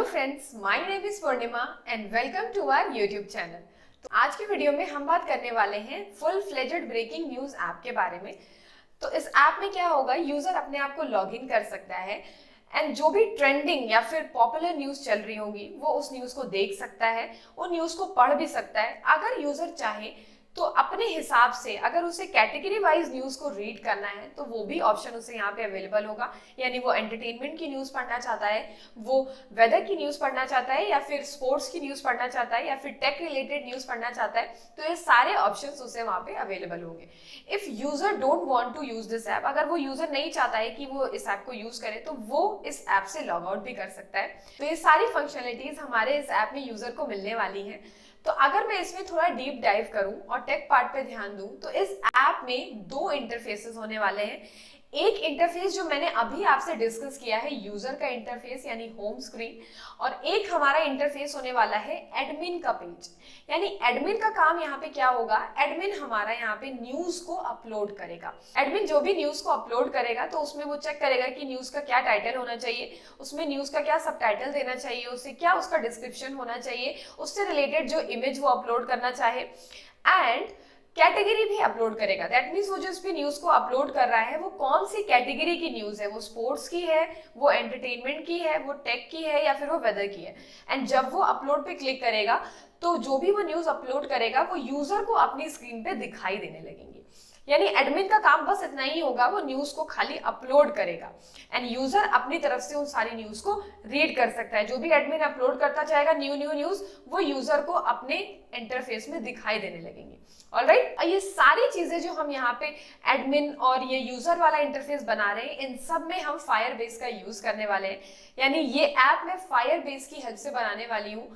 Hello friends, my name is Purnima and welcome to our YouTube channel. तो आज की video में हम बात करने वाले हैं full fledged breaking news app के बारे में। तो इस ऐप में क्या होगा, यूजर अपने आप को लॉग इन कर सकता है एंड जो भी ट्रेंडिंग या फिर पॉपुलर न्यूज चल रही होगी वो उस न्यूज को देख सकता है, वो न्यूज को पढ़ भी सकता है। अगर यूजर चाहे तो अपने हिसाब से अगर उसे कैटेगरी वाइज न्यूज को रीड करना है तो वो भी ऑप्शन उसे यहाँ पे अवेलेबल होगा। यानी वो एंटरटेनमेंट की न्यूज पढ़ना चाहता है, वो वेदर की न्यूज पढ़ना चाहता है, या फिर स्पोर्ट्स की न्यूज पढ़ना चाहता है, या फिर टेक रिलेटेड न्यूज पढ़ना चाहता है, तो ये सारे ऑप्शंस उसे वहाँ पे अवेलेबल होंगे। If user don't want to use this app, अगर वो यूजर नहीं चाहता है कि वो इस ऐप को यूज करे, तो वो इस ऐप से लॉग आउट भी कर सकता है। तो ये सारी फंक्शनलिटीज हमारे इस ऐप में यूजर को मिलने वाली हैं। तो अगर मैं इसमें थोड़ा डीप डाइव करूं और टेक पार्ट पे ध्यान दूं, तो इस ऐप में दो इंटरफेसेस होने वाले हैं। एक इंटरफेस जो मैंने अभी आपसे डिस्कस किया है, यूजर का इंटरफेस यानी होम स्क्रीन, और एक हमारा इंटरफेस होने वाला है एडमिन का पेज। यानी एडमिन का काम यहाँ पे क्या होगा, एडमिन हमारा यहाँ पे न्यूज को अपलोड करेगा। एडमिन जो भी न्यूज को अपलोड करेगा तो उसमें वो चेक करेगा कि न्यूज का क्या टाइटल होना चाहिए, उसमें न्यूज का क्या सब टाइटल देना चाहिए, उसे क्या उसका डिस्क्रिप्शन होना चाहिए, उससे रिलेटेड जो इमेज वो अपलोड करना चाहे, एंड कैटेगरी भी अपलोड करेगा। दैट मीन्स वो जिस भी न्यूज को अपलोड कर रहा है वो कौन सी कैटेगरी की न्यूज है, वो स्पोर्ट्स की है, वो एंटरटेनमेंट की है, वो टेक की है, या फिर वो वेदर की है। एंड जब वो अपलोड पे क्लिक करेगा तो जो भी वो न्यूज अपलोड करेगा वो यूजर को अपनी स्क्रीन पे दिखाई देने लगेंगी। यानी एडमिन का काम बस इतना ही होगा, वो न्यूज को खाली अपलोड करेगा एंड यूजर अपनी तरफ से उन सारी न्यूज को रीड कर सकता है। जो भी एडमिन अपलोड करता जाएगा न्यू न्यूज, वो यूजर को अपने इंटरफेस में दिखाई देने लगेंगी। ऑलराइट, ये सारी चीजें जो हम यहाँ पे एडमिन और ये यूजर वाला इंटरफेस बना रहे हैं, इन सब में हम फायरबेस का यूज करने वाले हैं। यानी ये ऐप मैं फायरबेस की हेल्प से बनाने वाली हूँ।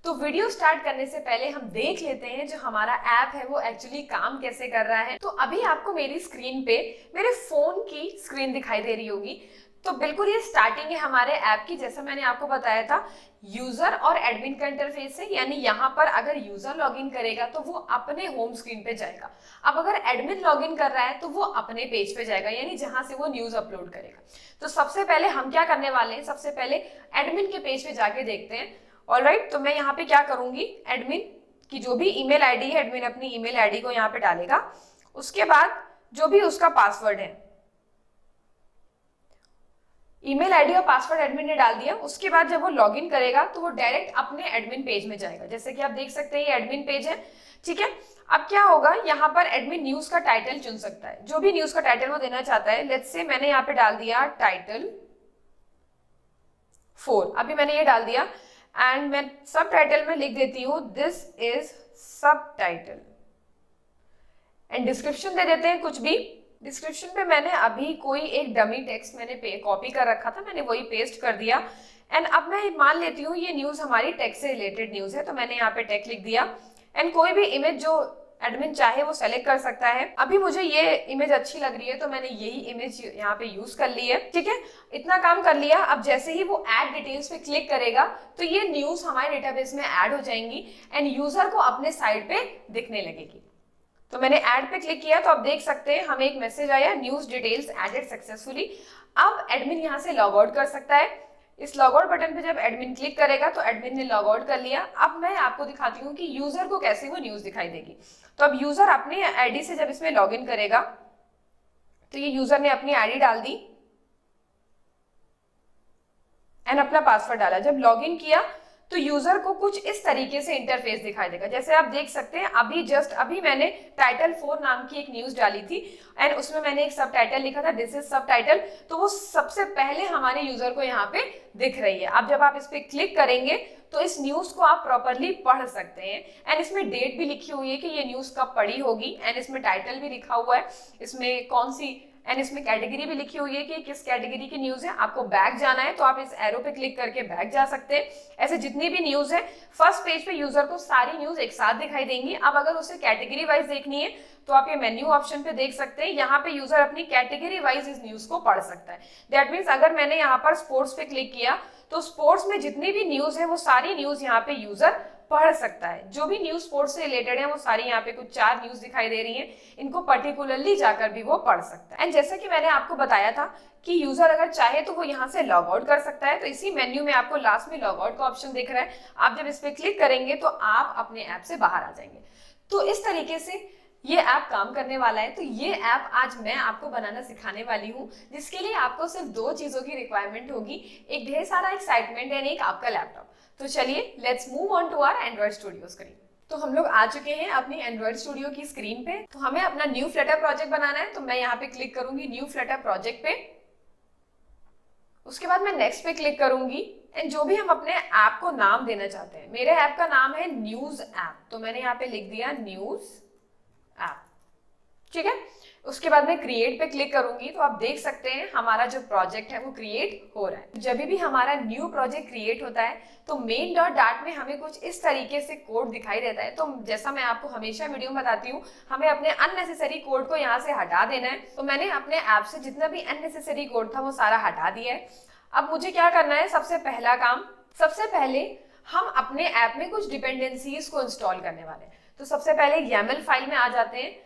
तो वीडियो स्टार्ट करने से पहले हम देख लेते हैं जो हमारा ऐप है वो एक्चुअली काम कैसे कर रहा है। तो अभी आपको मेरी स्क्रीन पे मेरे फोन की स्क्रीन दिखाई दे रही होगी। तो बिल्कुल ये स्टार्टिंग है हमारे ऐप की। जैसा मैंने आपको बताया था, यूजर और एडमिन का इंटरफेस है। यानी यहाँ पर अगर यूजर लॉगिन करेगा तो वो अपने होम स्क्रीन पे जाएगा। अब अगर एडमिन लॉगिन कर रहा है तो वो अपने पेज पे जाएगा, यानी जहां से वो न्यूज अपलोड करेगा। तो सबसे पहले हम क्या करने वाले हैं, सबसे पहले एडमिन के पेज पे जाके देखते हैं। ऑलराइट, तो मैं यहाँ पे क्या करूंगी, एडमिन की जो भी ईमेल आईडी है, एडमिन अपनी ईमेल आईडी को यहाँ पे डालेगा। उसके बाद जो भी उसका पासवर्ड है, ईमेल आईडी और पासवर्ड एडमिन ने डाल दिया। उसके बाद जब वो लॉगिन करेगा तो वो डायरेक्ट अपने एडमिन पेज में जाएगा। जैसे कि आप देख सकते हैं ये एडमिन पेज है, ठीक है। अब क्या होगा, यहाँ पर एडमिन न्यूज का टाइटल चुन सकता है, जो भी न्यूज का टाइटल वो देना चाहता है। लेट्स से मैंने यहाँ पे डाल दिया टाइटल 4, अभी मैंने ये डाल दिया एंड मैं सब टाइटल में लिख देती हूँ दिस इज सब टाइटल, एंड डिस्क्रिप्शन दे देते हैं कुछ भी। डिस्क्रिप्शन पे मैंने अभी कोई एक डमी टेक्स्ट मैंने कॉपी कर रखा था, मैंने वही पेस्ट कर दिया। एंड अब मैं मान लेती हूँ ये न्यूज हमारी टेक से रिलेटेड न्यूज है, तो मैंने यहाँ पे टेक लिख दिया। एंड कोई भी इमेज जो एडमिन चाहे वो सेलेक्ट कर सकता है। अभी मुझे ये इमेज अच्छी लग रही है तो मैंने यही इमेज यहाँ पे यूज कर ली है, ठीक है। इतना काम कर लिया। अब जैसे ही वो ऐड डिटेल्स पे क्लिक करेगा तो ये न्यूज हमारे डेटाबेस में ऐड हो जाएंगी एंड यूजर को अपने साइड पे दिखने लगेगी। तो मैंने ऐड पे क्लिक किया तो आप देख सकते हैं हमें एक मैसेज आया, न्यूज डिटेल्स एडेड सक्सेसफुली। अब एडमिन यहाँ से लॉग आउट कर सकता है। इस लॉग आउट बटन पे जब एडमिन क्लिक करेगा तो एडमिन ने लॉग आउट कर लिया। अब मैं आपको दिखाती हूँ कि यूजर को कैसे वो न्यूज दिखाई देगी। तो अब यूजर अपनी आईडी से जब इसमें लॉग इन करेगा तो ये यूजर ने अपनी आईडी डाल दी एंड अपना पासवर्ड डाला। जब लॉग इन किया तो यूजर को कुछ इस तरीके से इंटरफेस दिखाई देगा। जैसे आप देख सकते हैं अभी मैंने टाइटल 4 नाम की एक न्यूज डाली थी एंड उसमें मैंने एक सब टाइटल लिखा था दिस इज सब टाइटल, तो वो सबसे पहले हमारे यूजर को यहाँ पे दिख रही है। अब जब आप इस पे क्लिक करेंगे तो इस न्यूज को आप प्रॉपरली पढ़ सकते हैं एंड इसमें डेट भी लिखी हुई है कि ये न्यूज कब पढ़ी होगी, एंड इसमें टाइटल भी लिखा हुआ है, इसमें कौन सी, एंड इसमें कैटेगरी भी लिखी हुई है कि किस कैटेगरी की न्यूज है। आपको बैक जाना है तो आप इस एरो पे क्लिक करके बैक जा सकते हैं। ऐसे जितनी भी न्यूज है फर्स्ट पेज पे यूजर को सारी न्यूज एक साथ दिखाई देंगी। अब अगर उसे कैटेगरी वाइज देखनी है तो आप ये मेन्यू ऑप्शन पे देख सकते हैं, यहाँ पे यूजर अपनी कैटेगरी वाइज इस न्यूज को पढ़ सकता है। दैट मीन्स अगर मैंने यहाँ पर स्पोर्ट्स पे क्लिक किया तो स्पोर्ट्स में जितनी भी न्यूज है वो सारी न्यूज यहाँ पे यूजर पढ़ सकता है। जो भी न्यूज स्पोर्ट्स से रिलेटेड है वो सारी यहाँ पे कुछ 4 न्यूज दिखाई दे रही हैं, इनको पर्टिकुलरली जाकर भी वो पढ़ सकता है। एंड जैसा कि मैंने आपको बताया था कि यूजर अगर चाहे तो वो यहाँ से लॉग आउट कर सकता है। तो इसी मेन्यू में आपको लास्ट में लॉग आउट का ऑप्शन दिख रहा है, आप जब इस पे क्लिक करेंगे तो आप अपने ऐप से बाहर आ जाएंगे। तो इस तरीके से ये ऐप काम करने वाला है। तो ये ऐप आज मैं आपको बनाना सिखाने वाली हूँ, जिसके लिए आपको सिर्फ 2 चीजों की रिक्वायरमेंट होगी, एक ढेर सारा एक्साइटमेंट एंड एक आपका लैपटॉप। तो चलिए let's move on to our Android studio screen. तो हम लोग आ चुके हैं अपनी एंड्रॉइड स्टूडियो की स्क्रीन पे। तो हमें अपना न्यू फ्लटर प्रोजेक्ट बनाना है, तो मैं यहाँ पे क्लिक करूंगी न्यू फ्लटर प्रोजेक्ट पे। उसके बाद मैं नेक्स्ट पे क्लिक करूंगी एंड जो भी हम अपने ऐप को नाम देना चाहते हैं, मेरे ऐप का नाम है न्यूज ऐप, तो मैंने यहाँ पे लिख दिया न्यूज ऐप। ठीक है, उसके बाद मैं क्रिएट पे क्लिक करूंगी तो आप देख सकते हैं हमारा जो प्रोजेक्ट है वो क्रिएट हो रहा है। जब भी हमारा न्यू प्रोजेक्ट क्रिएट होता है तो main.dart में हमें कुछ इस तरीके से कोड दिखाई देता है। तो जैसा मैं आपको हमेशा वीडियो में बताती हूँ, हमें अपने अननेसेसरी कोड को यहाँ से हटा देना है। तो मैंने अपने ऐप से जितना भी अननेसेसरी कोड था वो सारा हटा दिया है। अब मुझे क्या करना है, सबसे पहला काम, सबसे पहले हम अपने ऐप में कुछ डिपेंडेंसीज को इंस्टॉल करने वाले हैं। तो सबसे पहले YAML फाइल में आ जाते हैं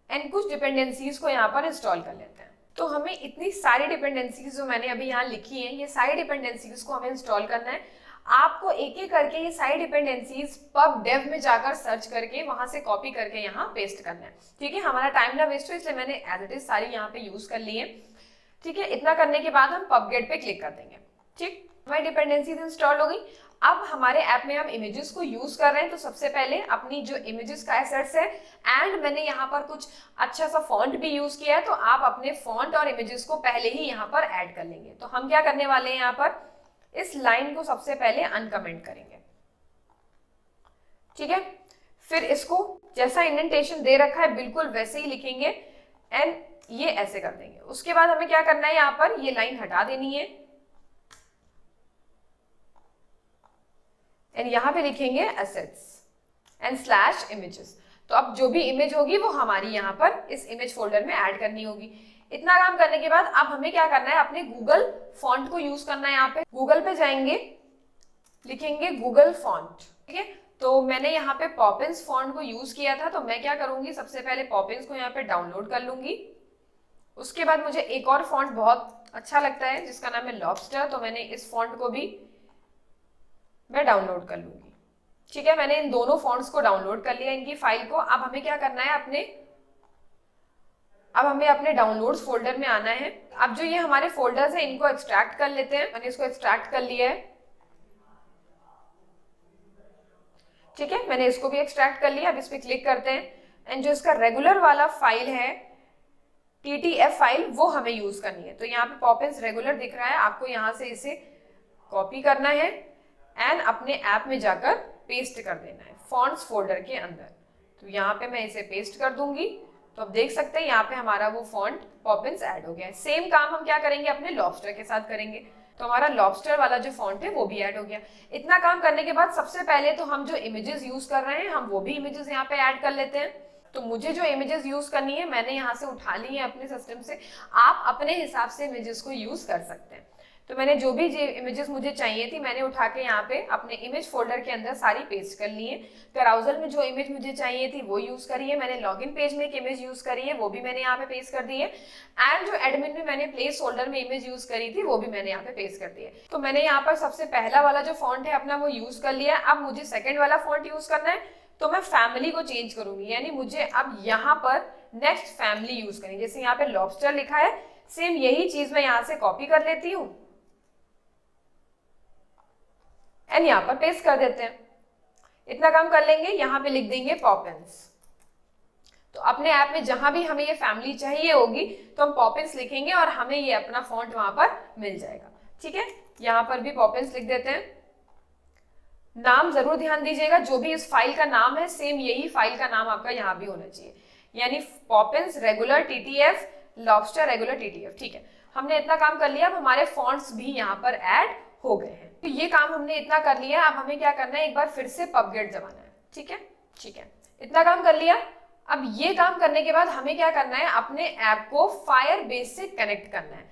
एंड कुछ डिपेंडेंसीज को यहाँ पर इंस्टॉल कर लेते हैं। तो हमें इतनी सारी डिपेंडेंसीज जो मैंने अभी यहाँ लिखी है, ये सारी डिपेंडेंसीज को हमें इंस्टॉल करना है। आपको एक एक करके ये सारी डिपेंडेंसीज पब डेव में जाकर सर्च करके वहां से कॉपी करके यहाँ पेस्ट करना है। ठीक है, हमारा टाइम ना वेस्ट हो, इसलिए मैंने एज इट इज सारी यहाँ पे यूज कर ली है। ठीक है, इतना करने के बाद हम पबगेट पे क्लिक कर देंगे। ठीक, हमारी डिपेंडेंसीज इंस्टॉल हो गई। अब हमारे ऐप में हम इमेजेस को यूज कर रहे हैं, तो सबसे पहले अपनी जो इमेजेस का एसेट्स है एंड मैंने यहाँ पर कुछ अच्छा सा फॉन्ट भी यूज किया है, तो आप अपने फॉन्ट और इमेजेस को पहले ही यहाँ पर ऐड कर लेंगे। तो हम क्या करने वाले हैं, यहाँ पर इस लाइन को सबसे पहले अनकमेंट करेंगे। ठीक है, फिर इसको जैसा इंडेंटेशन दे रखा है बिल्कुल वैसे ही लिखेंगे एंड ये ऐसे कर देंगे। उसके बाद हमें क्या करना है, यहाँ पर ये लाइन हटा देनी है एंड यहाँ पे लिखेंगे एसेट्स एंड स्लैश इमेजेस। तो अब जो भी इमेज होगी वो हमारी यहाँ पर इस इमेज फोल्डर में ऐड करनी होगी। इतना काम करने के बाद अब हमें क्या करना है, अपने गूगल फॉन्ट को यूज करना है। यहाँ पे गूगल पे जाएंगे, लिखेंगे गूगल फॉन्ट। ठीक है, तो मैंने यहाँ पे पॉपिंस फॉन्ट को यूज किया था, तो मैं क्या करूंगी, सबसे पहले पॉपिंस को यहाँ पे डाउनलोड कर लूंगी। उसके बाद मुझे एक और फॉन्ट बहुत अच्छा लगता है जिसका नाम है लॉबस्टर, तो मैंने इस फॉन्ट को भी मैं डाउनलोड कर लूंगी। ठीक है, मैंने इन दोनों फॉन्ट्स को डाउनलोड कर लिया, इनकी फाइल को। अब हमें क्या करना है, अब हमें अपने डाउनलोड्स फोल्डर में आना है। अब जो ये हमारे फोल्डर्स हैं इनको एक्सट्रैक्ट कर लेते हैं। मैंने इसको एक्सट्रैक्ट कर लिया है। ठीक है, मैंने इसको भी एक्सट्रैक्ट कर लिया। अब इस पे क्लिक करते हैं एंड जो इसका रेगुलर वाला फाइल है TTF फाइल, वो हमें यूज करनी है। तो यहाँ पे पॉपिंस रेगुलर दिख रहा है, आपको यहाँ से इसे कॉपी करना है एंड अपने ऐप में जाकर पेस्ट कर देना है फॉन्ट्स फोल्डर के अंदर। तो यहाँ पे मैं इसे पेस्ट कर दूंगी। तो अब देख सकते हैं यहाँ पे हमारा वो फॉन्ट पॉपिंस ऐड हो गया है। सेम काम हम क्या करेंगे, अपने लॉबस्टर के साथ करेंगे। तो हमारा लॉबस्टर वाला जो फॉन्ट है वो भी ऐड हो गया। इतना काम करने के बाद सबसे पहले तो हम जो इमेजेस यूज कर रहे हैं हम वो भी इमेजेस यहाँ पे ऐड कर लेते हैं। तो मुझे जो इमेजेस यूज करनी है मैंने यहाँ से उठा ली है अपने सिस्टम से। आप अपने हिसाब से इमेजेस को यूज कर सकते हैं। तो मैंने जो भी इमेजेस मुझे चाहिए थी मैंने उठा के यहाँ पे अपने इमेज फोल्डर के अंदर सारी पेस्ट कर ली है। कैराउजल में जो इमेज मुझे चाहिए थी वो यूज करी है मैंने। लॉगिन पेज में एक इमेज यूज करी है, वो भी मैंने यहाँ पे पेस्ट कर दी है। एंड जो एडमिन में मैंने प्लेस होल्डर में इमेज यूज करी थी वो भी मैंने यहाँ पे पेस्ट कर दी है। तो मैंने यहाँ पर सबसे पहला वाला जो फॉन्ट है अपना वो यूज कर लिया। अब मुझे सेकेंड वाला फॉन्ट यूज करना है, तो मैं फैमिली को चेंज करूंगी, यानी मुझे अब यहाँ पर नेक्स्ट फैमिली यूज करनी। जैसे यहाँ पे लॉबस्टर लिखा है, सेम यही चीज मैं यहाँ से कॉपी कर लेती हूँ एंड यहाँ पर पेस्ट कर देते हैं। इतना काम कर लेंगे, यहाँ पे लिख देंगे पॉपिंस। तो अपने ऐप में जहां भी हमें ये फैमिली चाहिए होगी तो हम पॉपिंस लिखेंगे और हमें ये अपना फॉन्ट वहां पर मिल जाएगा। ठीक है, यहाँ पर भी पॉपिंस लिख देते हैं। नाम जरूर ध्यान दीजिएगा, जो भी इस फाइल का नाम है सेम यही फाइल का नाम आपका यहाँ भी होना चाहिए, यानी Poppins regular TTF lobster regular TTF। ठीक है, हमने इतना काम कर लिया। अब हमारे फॉन्ट्स भी यहाँ पर ऐड हो गए हैं। तो ये काम हमने इतना कर लिया। अब हमें क्या करना है, एक बार फिर से पबगेट दबाना है। ठीक है, ठीक है, इतना काम कर लिया। अब ये काम करने के बाद हमें क्या करना है, अपने ऐप को फायरबेस से कनेक्ट करना है।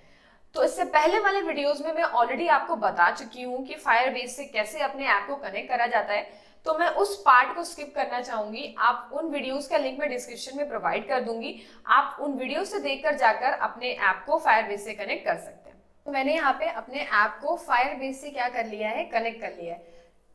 तो इससे पहले वाले वीडियोस में मैं ऑलरेडी आपको बता चुकी हूँ कि फायरबेस से कैसे अपने ऐप को कनेक्ट करा जाता है। तो मैं उस पार्ट को स्किप करना चाहूंगी। आप उन वीडियोस का लिंक मैं डिस्क्रिप्शन में प्रोवाइड कर दूंगी, आप उन वीडियो से देखकर जाकर अपने ऐप को फायरबेस से कनेक्ट कर सकते हैं। तो मैंने यहाँ पे अपने ऐप को फायरबेस से क्या कर लिया है, कनेक्ट कर लिया है।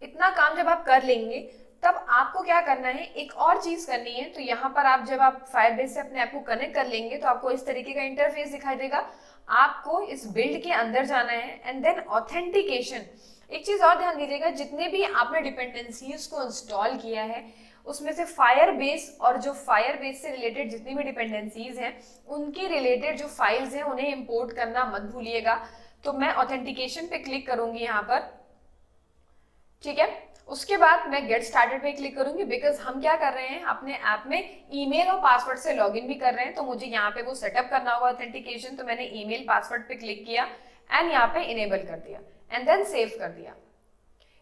इतना काम जब आप कर लेंगे तब आपको क्या करना है, एक और चीज करनी है। तो यहाँ पर आप जब आप फायरबेस से अपने ऐप को कनेक्ट कर लेंगे तो आपको इस तरीके का इंटरफेस दिखाई देगा। आपको इस बिल्ड के अंदर जाना है एंड देन ऑथेंटिकेशन। एक चीज और ध्यान दीजिएगा, जितने भी आपने डिपेंडेंसीज को इंस्टॉल किया है उसमें से फायरबेस और जो फायरबेस से रिलेटेड जितनी भी डिपेंडेंसीज हैं उनके रिलेटेड जो फाइल्स हैं उन्हें इंपोर्ट करना मत भूलिएगा। तो मैं ऑथेंटिकेशन पे क्लिक करूंगी यहाँ पर, ठीक है। उसके बाद मैं गेट स्टार्टेड पे क्लिक करूंगी, बिकॉज हम क्या कर रहे हैं, अपने ऐप में ईमेल और पासवर्ड से लॉगिन भी कर रहे हैं, तो मुझे यहाँ पे वो सेटअप करना होगा ऑथेंटिकेशन। तो मैंने ईमेल पासवर्ड पे क्लिक किया एंड यहाँ पे इनेबल कर दिया एंड देन सेव कर दिया।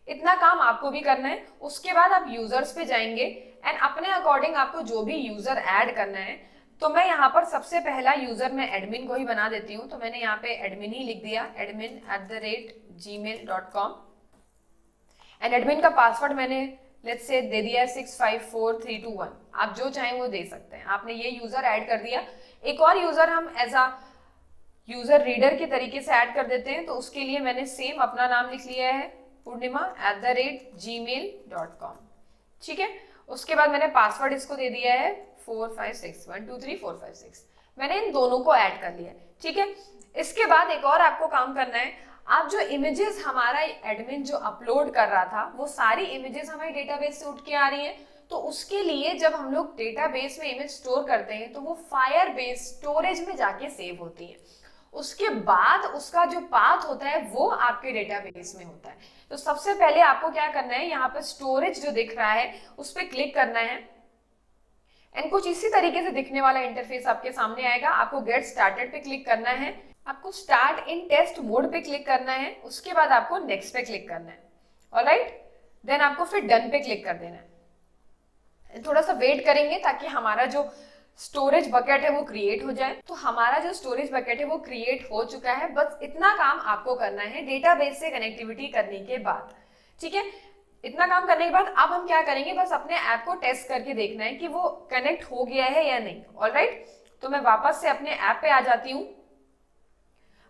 इतना काम आपको भी करना है। उसके बाद आप यूजर्स पे जाएंगे एंड अपने अकॉर्डिंग आपको जो भी यूजर ऐड करना है। तो मैं यहाँ पर सबसे पहला यूजर मैं एडमिन को ही बना देती हूँ। तो मैंने यहाँ पे एडमिन ही लिख दिया, admin@gmail.com एंड एडमिन का पासवर्ड मैंने लेट्स से दे दिया 654321। आप जो चाहें वो दे सकते हैं। आपने ये यूजर ऐड कर दिया। एक और यूजर हम एज अ यूजर रीडर के तरीके से ऐड कर देते हैं। तो उसके लिए मैंने सेम अपना नाम लिख लिया है, purnima@gmail.com, ठीक है। उसके बाद मैंने पासवर्ड इसको दे दिया है 456123456। मैंने इन दोनों को ऐड कर लिया, ठीक है। इसके बाद एक और आपको काम करना है। आप जो इमेजेस हमारा एडमिन जो अपलोड कर रहा था वो सारी इमेजेस हमारे डेटाबेस से उठ के आ रही हैं। तो उसके लिए जब हम लोग डेटाबेस में इमेज स्टोर करते हैं तो वो फायरबेस स्टोरेज में जाके सेव होती है। उसके बाद उसका जो पाथ होता है वो आपके डेटाबेस में होता है। तो सबसे पहले आपको क्या करना है, यहाँ पे स्टोरेज जो दिख रहा है उस पर क्लिक करना है एंड कुछ इसी तरीके से दिखने वाला इंटरफेस आपके सामने आएगा। आपको गेट स्टार्टेड पे क्लिक करना है, आपको स्टार्ट इन टेस्ट मोड पे क्लिक करना है, उसके बाद आपको नेक्स्ट पे क्लिक करना है, ऑलराइट। देन आपको फिर डन पे क्लिक कर देना है। थोड़ा सा वेट करेंगे ताकि हमारा जो स्टोरेज बकेट है वो क्रिएट हो जाए। तो हमारा जो स्टोरेज बकेट है वो क्रिएट हो चुका है। बस इतना काम आपको करना है डेटाबेस से कनेक्टिविटी करने के बाद, ठीक है। इतना काम करने के बाद अब हम क्या करेंगे, बस अपने ऐप को टेस्ट करके देखना है कि वो कनेक्ट हो गया है या नहीं, ऑलराइट। तो मैं वापस से अपने ऐप पे आ जाती हूँ।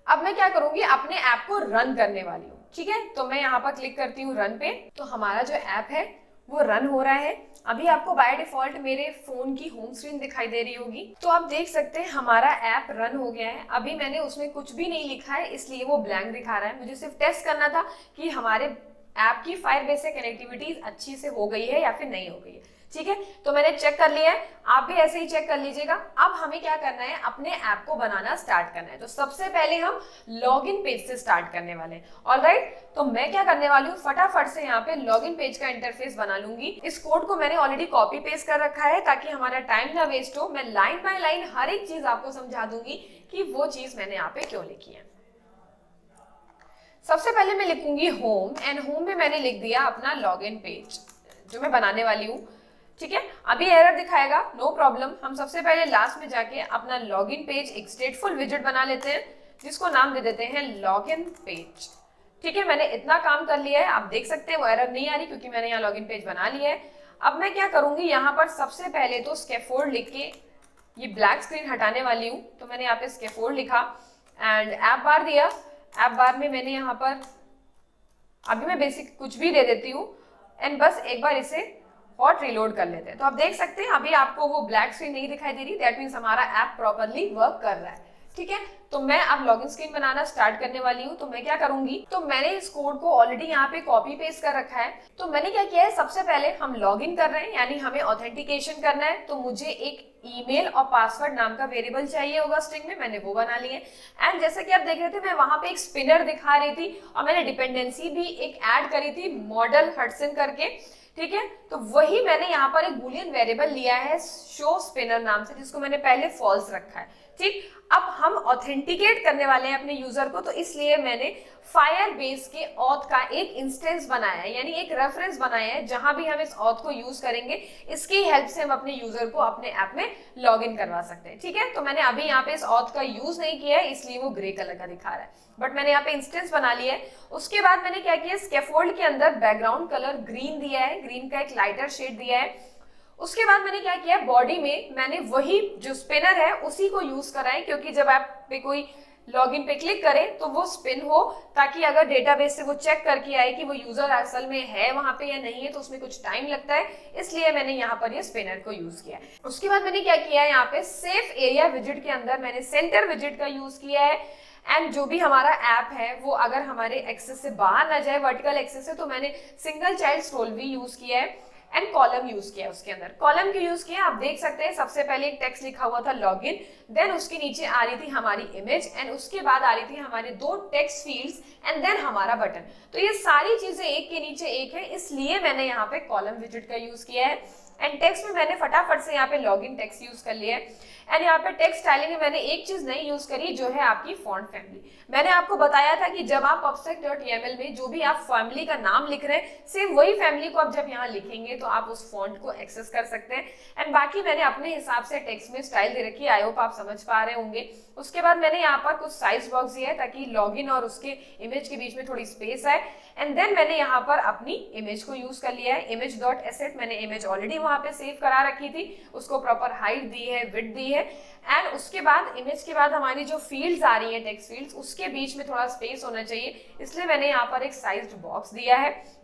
अब मैं क्या करूंगी, अपने ऐप को रन करने वाली हूँ, ठीक है। तो मैं यहाँ पर क्लिक करती हूँ रन पे। तो हमारा जो ऐप है वो रन हो रहा है। अभी आपको बाय डिफॉल्ट मेरे फोन की होम स्क्रीन दिखाई दे रही होगी। तो आप देख सकते हैं हमारा ऐप रन हो गया है। अभी मैंने उसमें कुछ भी नहीं लिखा है इसलिए वो ब्लैंक दिखा रहा है। मुझे सिर्फ टेस्ट करना था कि हमारे ऐप की फायरबेस से कनेक्टिविटी अच्छी से हो गई है या फिर नहीं हो गई है, ठीक है। तो मैंने चेक कर लिया है, आप भी ऐसे ही चेक कर लीजिएगा। अब हमें क्या करना है, अपने ऐप को बनाना स्टार्ट करना है। तो सबसे पहले हम लॉगिन पेज से स्टार्ट करने वाले हैं, ऑलराइट। तो मैं क्या करने वाली हूँ, फटाफट से यहाँ पे लॉगिन पेज का इंटरफेस बना लूंगी। इस कोड को मैंने ऑलरेडी कॉपी पेस्ट कर रखा है ताकि हमारा टाइम ना वेस्ट हो। मैं लाइन बाय लाइन हर एक चीज आपको समझा दूंगी कि वो चीज मैंने यहाँ पे क्यों लिखी है। सबसे पहले मैं लिखूंगी होम एंड होम में मैंने लिख दिया अपना लॉगिन पेज जो मैं बनाने वाली हूँ, ठीक है। अभी एरर दिखाएगा, नो प्रॉब्लम। हम सबसे पहले लास्ट में जाके अपना लॉगिन पेज एक स्टेटफुल विजेट बना लेते हैं जिसको नाम दे देते हैं लॉगिन पेज, ठीक है। मैंने इतना काम कर लिया है, आप देख सकते हैं वो एरर नहीं आ रही क्योंकि मैंने यहाँ लॉगिन पेज बना लिया है। अब मैं क्या करूंगी, यहाँ पर सबसे पहले तो स्कैफोल्ड लिख के ये ब्लैक स्क्रीन हटाने वाली हूँ। तो मैंने यहाँ पे स्कैफोल्ड लिखा एंड ऐप बार दिया। ऐप बार में मैंने यहाँ पर अभी मैं बेसिक कुछ भी दे देती हूँ एंड बस एक बार इसे हॉट रिलोड कर लेते हैं। तो आप देख सकते हैं अभी आपको वो ब्लैक स्क्रीन नहीं दिखाई दे रही, दैट मीन्स हमारा ऐप प्रॉपरली वर्क कर रहा है, ठीक है। तो मैं अब लॉगिन स्क्रीन बनाना स्टार्ट करने वाली हूँ। तो मैं क्या करूंगी, तो मैंने इस कोड को ऑलरेडी यहाँ पे कॉपी पेस्ट कर रखा है। तो मैंने क्या किया है, सबसे पहले हम लॉगिन कर रहे हैं यानी हमें ऑथेंटिकेशन करना है। तो मुझे एक ईमेल और पासवर्ड नाम का वेरिएबल चाहिए होगा स्ट्रिंग में, मैंने वो बना लिए। एंड जैसे कि आप देख रहे थे मैं वहां पे एक स्पिनर दिखा रही थी और मैंने डिपेंडेंसी भी एक ऐड करी थी मॉडल हडसन करके, ठीक है। तो वही मैंने यहाँ पर एक बूलियन वेरिएबल लिया है शो स्पिनर नाम से, जिसको मैंने पहले फॉल्स रखा है, ठीक। अब हम ऑथेंटिकेट करने वाले हैं अपने यूजर को, तो इसलिए मैंने फायरबेस के ऑथ का एक इंस्टेंस बनाया है, यानी एक रेफरेंस बनाया है जहां भी हम इस ऑथ को यूज करेंगे, इसकी हेल्प से हम अपने यूजर को अपने ऐप में लॉग इन करवा सकते हैं। ठीक है, तो मैंने अभी यहाँ पे इस ऑथ का यूज नहीं किया है, इसलिए वो ग्रे कलर का दिखा रहा है, बट मैंने यहाँ पे इंस्टेंस बना लिया है। उसके बाद मैंने क्या किया, स्कैफोल्ड के अंदर बैकग्राउंड कलर ग्रीन दिया है, ग्रीन का एक लाइटर शेड दिया है। उसके बाद मैंने क्या किया, बॉडी में मैंने वही जो स्पिनर है उसी को यूज करा है, क्योंकि जब ऐप पे कोई लॉगिन पे क्लिक करे तो वो स्पिन हो, ताकि अगर डेटाबेस से वो चेक करके आए कि वो यूजर असल में है वहां पे या नहीं है, तो उसमें कुछ टाइम लगता है, इसलिए मैंने यहाँ पर ये स्पिनर को यूज किया है। उसके बाद मैंने क्या किया है, यहाँ पे सेफ एरिया विजिट के अंदर मैंने सेंटर विजिट का यूज किया है। एंड जो भी हमारा ऐप है वो अगर हमारे एक्सेस से बाहर ना जाए, वर्टिकल एक्सेस से, तो मैंने सिंगल चाइल्ड स्क्रोल भी यूज किया है एंड कॉलम यूज किया। उसके अंदर कॉलम क्यों यूज किया, आप देख सकते हैं, सबसे पहले एक टेक्स्ट लिखा हुआ था लॉगिन, देन उसके नीचे आ रही थी हमारी इमेज, एंड उसके बाद आ रही थी हमारे 2 टेक्स्ट फील्ड्स, एंड देन हमारा बटन। तो ये सारी चीजें एक के नीचे एक है, इसलिए मैंने यहाँ पे कॉलम विजिट का यूज किया है। एंड टेक्स्ट में मैंने फटाफट से यहाँ पे लॉगिन टेक्स्ट यूज कर लिया है। एंड यहाँ पे टेक्स्ट स्टाइलिंग में मैंने एक चीज नहीं यूज करी, जो है आपकी फॉन्ट फैमिली। मैंने आपको बताया था कि जब आप pubspec.yaml में जो भी आप फैमिली का नाम लिख रहे हैं, सेम वही फैमिली को आप जब यहाँ लिखेंगे तो आप उस फॉन्ट को एक्सेस कर सकते हैं। एंड बाकी मैंने अपने हिसाब से टेक्स्ट में स्टाइल दे रखी है, आई होप आप समझ पा रहे होंगे। उसके बाद मैंने यहाँ पर कुछ साइज बॉक्स दिया है ताकि लॉगिन और उसके इमेज के बीच में थोड़ी स्पेस आए। एंड देन मैंने यहाँ पर अपनी इमेज को यूज कर लिया है, image.asset। मैंने इमेज ऑलरेडी वहां पे सेव करा रखी थी, उसको प्रॉपर हाइट दी है, विड्थ दी है। एंड उसके बाद इमेज के बाद हमारी जो फील्ड्स आ रही है, टेक्स्ट फील्ड्स, उसके बीच में थोड़ा स्पेस होना चाहिए, इसलिए मैंने यहाँ पर एक साइज्ड बॉक्स दिया है।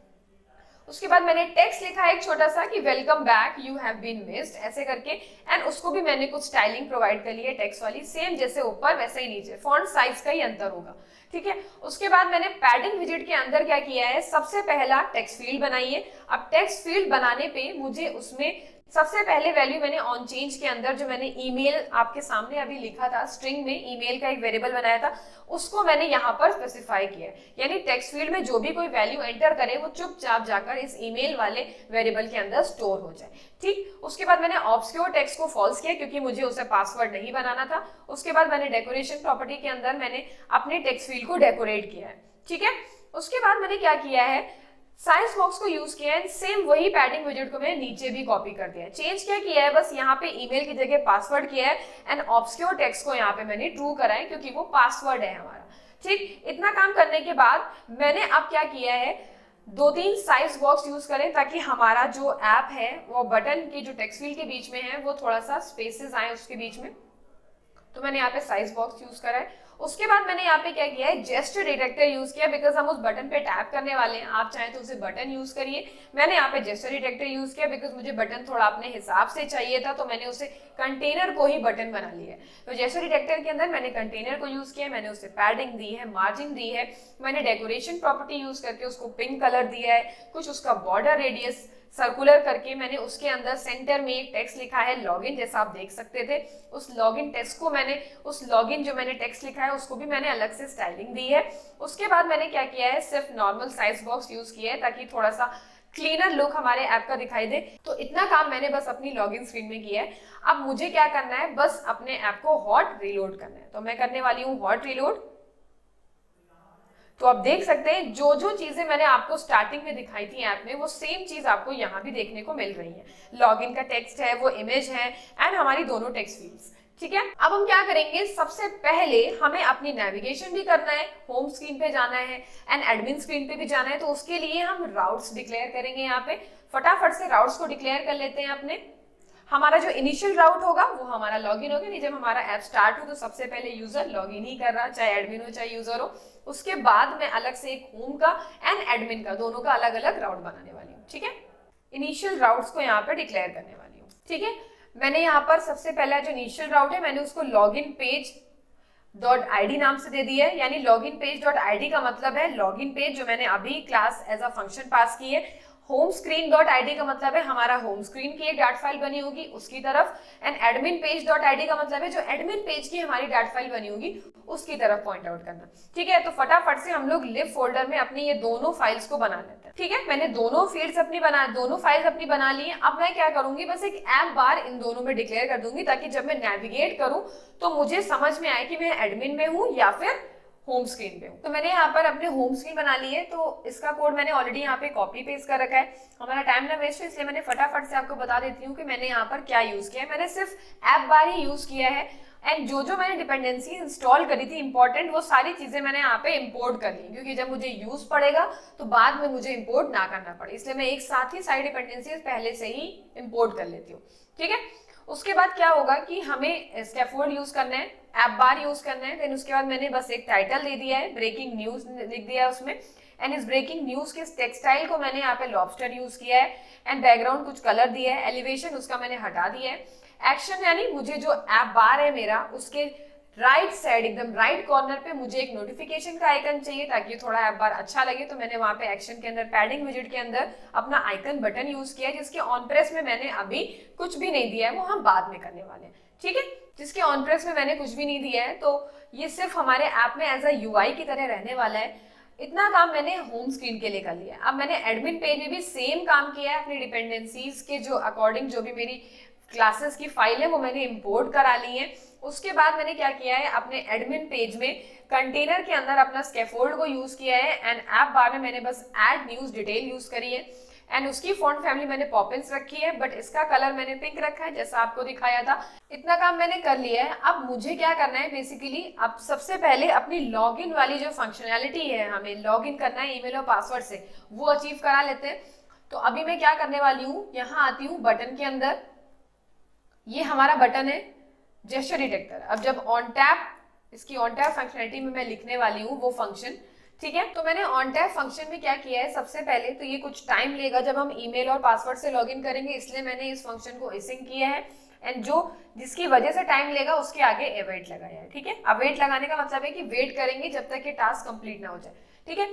उसके बाद मैंने टेक्स्ट लिखा है एक छोटा सा कि welcome back, you have been missed, ऐसे करके। एंड उसको भी मैंने कुछ स्टाइलिंग प्रोवाइड कर ली है टेक्स्ट वाली, सेम जैसे ऊपर वैसे ही नीचे, फॉन्ट साइज का ही अंतर होगा। ठीक है, उसके बाद मैंने पैडिंग विजिट के अंदर क्या किया है, सबसे पहला टेक्स्ट फील्ड बनाई है। अब टेक्स्ट फील्ड बनाने पे मुझे उसमें सबसे पहले वैल्यू मैंने ऑन चेंज के अंदर जो मैंने ईमेल आपके सामने अभी लिखा था, स्ट्रिंग में ईमेल का एक वेरिएबल बनाया था, उसको मैंने यहाँ पर स्पेसिफाई किया। यानी टेक्स्ट फील्ड में जो भी कोई वैल्यू एंटर करे वो चुपचाप जाकर इस ईमेल वाले वेरिएबल के अंदर स्टोर हो जाए। ठीक, उसके बाद मैंने ऑब्सक्योर टेक्स्ट को फॉल्स किया क्योंकि मुझे उसे पासवर्ड नहीं बनाना था। उसके बाद मैंने डेकोरेशन प्रॉपर्टी के अंदर मैंने अपने टेक्स्ट फील्ड को डेकोरेट किया है। ठीक है, उसके बाद मैंने क्या किया है, साइज बॉक्स को यूज किया है, सेम वही पैडिंग विजेट को मैंने नीचे भी कॉपी कर दिया है। चेंज क्या किया है, बस यहाँ पे ईमेल की जगह पासवर्ड किया है, एंड ऑब्सक्योर टेक्स्ट को यहाँ पे मैंने ट्रू करा है क्योंकि वो पासवर्ड है हमारा। ठीक, इतना काम करने के बाद मैंने अब क्या किया है, 2-3 साइज बॉक्स यूज करें ताकि हमारा जो ऐप है वो बटन के जो टेक्स्ट फील्ड के बीच में है वो थोड़ा सा स्पेसेस आए उसके बीच में, तो मैंने यहाँ पे साइज बॉक्स यूज करा है। उसके बाद मैंने यहाँ पे क्या किया है, जेस्चर डिटेक्टर यूज किया, बिकॉज हम उस बटन पे टैप करने वाले हैं। आप चाहें तो उसे बटन यूज करिए, मैंने यहाँ पे जेस्चर डिटेक्टर यूज किया बिकॉज मुझे बटन थोड़ा अपने हिसाब से चाहिए था, तो मैंने उसे कंटेनर को ही बटन बना लिया। तो जेस्चर डिटेक्टर के अंदर मैंने कंटेनर को यूज किया, मैंने उसे पैडिंग दी है, मार्जिन दी है, मैंने डेकोरेशन प्रॉपर्टी यूज करके उसको पिंक कलर दिया है, कुछ उसका बॉर्डर रेडियस सर्कुलर करके मैंने उसके अंदर सेंटर में एक टेक्स्ट लिखा है लॉगिन, जैसा आप देख सकते थे। उस लॉगिन टेक्स्ट को मैंने, उस लॉगिन जो मैंने टेक्स्ट लिखा है उसको भी मैंने अलग से स्टाइलिंग दी है। उसके बाद मैंने क्या किया है, सिर्फ नॉर्मल साइज बॉक्स यूज किया है ताकि थोड़ा सा क्लीनर लुक हमारे ऐप का दिखाई दे। तो इतना काम मैंने बस अपनी लॉगिन स्क्रीन में किया है। अब मुझे क्या करना है, बस अपने ऐप को हॉट रीलोड करना है, तो मैं करने वाली हूँ हॉट रीलोड। तो आप देख सकते हैं जो जो चीजें मैंने आपको स्टार्टिंग में दिखाई थी ऐप में, वो सेम चीज आपको यहाँ भी देखने को मिल रही है। लॉगिन का टेक्स्ट है, वो इमेज है, एंड हमारी दोनों टेक्स्ट फील्ड्स। ठीक है, अब हम क्या करेंगे, सबसे पहले हमें अपनी नेविगेशन भी करना है, होम स्क्रीन पे जाना है एंड एडमिन स्क्रीन पे भी जाना है। तो उसके लिए हम राउट्स डिक्लेयर करेंगे। यहाँ पे फटाफट से राउट्स को डिक्लेयर कर लेते हैं अपने। हमारा जो इनिशियल राउट होगा वो हमारा लॉगिन होगा। नहीं, जब हमारा ऐप स्टार्ट हो तो सबसे पहले यूजर लॉगिन ही कर रहा, चाहे एडमिन हो चाहे यूजर हो। उसके बाद मैं अलग से एक होम का एंड एडमिन का, दोनों का अलग अलग राउट बनाने वाली हूँ। ठीक है, इनिशियल राउट्स को यहाँ पे डिक्लेयर करने वाली हूँ। ठीक है, मैंने यहाँ पर सबसे पहला जो इनिशियल राउट है मैंने उसको लॉगिन पेज .id नाम से दे दिया है। यानी लॉगिन पेज .id का मतलब है लॉगिन पेज जो मैंने अभी क्लास एज अ फंक्शन पास की है। Home screen dot I D का मतलब है हमारा होम स्क्रीन की एक डाट फाइल बनी होगी उसकी तरफ, and admin page dot I D का मतलब है जो एडमिन पेज की हमारी डाट फाइल बनी होगी उसकी तरफ पॉइंट आउट करना। ठीक है, तो फटाफट से हम लोग लिव फोल्डर में अपनी ये दोनों फाइल्स को बना लेते हैं। ठीक है, मैंने दोनों फाइल्स अपनी बना ली है। अब मैं क्या करूंगी, बस एक ऐप बार इन दोनों में डिक्लेयर कर दूंगी ताकि जब मैं नेविगेट करूं तो मुझे समझ में आए कि मैं एडमिन में हूं या फिर होम स्क्रीन पे हूं। तो मैंने यहाँ पर अपने होम स्क्रीन बना ली है, तो इसका कोड मैंने ऑलरेडी यहाँ पे कॉपी पेस्ट कर रखा है। हमारा टाइम ना वेस्ट हो इसलिए मैंने फटाफट से आपको बता देती हूँ कि मैंने यहाँ पर क्या यूज किया है। मैंने सिर्फ ऐप बार ही यूज किया है, एंड जो मैंने डिपेंडेंसी इंस्टॉल करी थी इंपॉर्टेंट, वो सारी चीजें मैंने यहाँ पे इंपोर्ट कर ली, क्योंकि जब मुझे यूज पड़ेगा तो बाद में मुझे इंपोर्ट ना करना पड़े, इसलिए मैं एक साथ ही सारी डिपेंडेंसी पहले से ही इंपोर्ट कर लेती हूँ। ठीक है, उसके बाद क्या होगा कि हमें स्कैफोल्ड यूज करना है, ऐप बार यूज करना है। देन उसके बाद मैंने बस एक टाइटल दे दिया है, ब्रेकिंग न्यूज लिख दिया है उसमें, एंड इस ब्रेकिंग न्यूज के टेक्सटाइल को मैंने यहाँ पे लॉबस्टर यूज किया है, एंड बैकग्राउंड कुछ कलर दिया है, एलिवेशन उसका मैंने हटा दिया है। एक्शन यानी मुझे जो ऐप बार है मेरा उसके राइट साइड एकदम राइट कॉर्नर पे मुझे एक नोटिफिकेशन का आइकन चाहिए ताकि थोड़ा ऐप बार अच्छा लगे, तो मैंने वहां पे एक्शन के अंदर पैडिंग विजेट के अंदर अपना आइकन बटन यूज किया, जिसके ऑन प्रेस में मैंने अभी कुछ भी नहीं दिया है, वो हम बाद में करने वाले हैं। ठीक है, जिसके ऑन प्रेस में मैंने कुछ भी नहीं दिया है, तो ये सिर्फ हमारे ऐप में एज अ यूआई की तरह रहने वाला है। इतना काम मैंने होम स्क्रीन के लिए कर लिया। अब मैंने एडमिन पेज में भी सेम काम किया है, अपनी डिपेंडेंसीज के जो अकॉर्डिंग जो भी मेरी क्लासेस की फाइल है वो मैंने इंपोर्ट करा ली है। उसके बाद मैंने क्या किया है, अपने एडमिन पेज में कंटेनर के अंदर अपना स्कैफोल्ड को यूज किया है, एंड ऐप बार में मैंने बस ऐड न्यूज डिटेल यूज करी है, एंड उसकी फॉन्ट फैमिली मैंने पॉपिंस रखी है, बट इसका कलर मैंने पिंक रखा है जैसा आपको दिखाया था। इतना काम मैंने कर लिया है। अब मुझे क्या करना है बेसिकली, अब सबसे पहले अपनी लॉगिन वाली जो फंक्शनैलिटी है, हमें लॉगिन करना है ईमेल और पासवर्ड से, वो अचीव करा लेते हैं। तो अभी मैं क्या करने वाली हूँ, यहाँ आती हूँ बटन के अंदर, ये हमारा बटन है जेस्चर डिटेक्टर। अब जब ऑन टैप, इसकी ऑन टैप फंक्शनैलिटी में मैं लिखने वाली हूँ वो फंक्शन। ठीक है, तो मैंने ऑन टैप फंक्शन में क्या किया है, सबसे पहले तो ये कुछ टाइम लेगा जब हम ईमेल और पासवर्ड से लॉगिन करेंगे, इसलिए मैंने इस फंक्शन को एसिंग किया है, एंड जो जिसकी वजह से टाइम लेगा उसके आगे अवेट लगाया है। ठीक है, अवेट लगाने का मतलब है कि वेट करेंगे जब तक ये टास्क कंप्लीट ना हो जाए। ठीक है,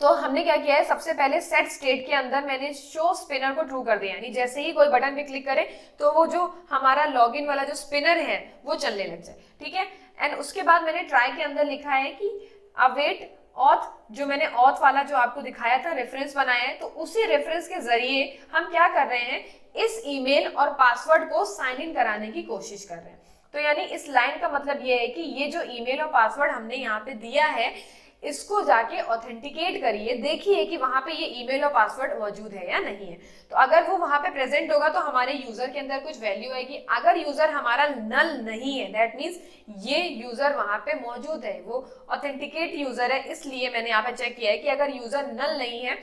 तो हमने क्या किया है, सबसे पहले सेट स्टेट के अंदर मैंने शो स्पिनर को ट्रू कर दिया, यानी जैसे ही कोई बटन पे क्लिक करे तो वो जो हमारा लॉगिन वाला जो स्पिनर है वो चलने लग जाए। ठीक है, एंड उसके बाद मैंने ट्राई के अंदर लिखा है कि अवेट ऑथ, जो मैंने ऑथ वाला जो आपको दिखाया था रेफरेंस बनाया है, तो उसी रेफरेंस के जरिए हम क्या कर रहे हैं, इस ईमेल और पासवर्ड को साइन इन कराने की कोशिश कर रहे हैं। तो यानी इस लाइन का मतलब ये है कि ये जो ईमेल और पासवर्ड हमने यहाँ पे दिया है, इसको जाके ऑथेंटिकेट करिए, देखिए कि वहां पे ये ईमेल और पासवर्ड मौजूद है या नहीं है। तो अगर वो वहां पे प्रेजेंट होगा तो हमारे यूजर के अंदर कुछ वैल्यू आएगी। अगर यूजर हमारा नल नहीं है, दैट मीन्स ये यूजर वहां पे मौजूद है, वो ऑथेंटिकेट यूजर है। इसलिए मैंने यहाँ पे चेक किया है कि अगर यूजर नल नहीं है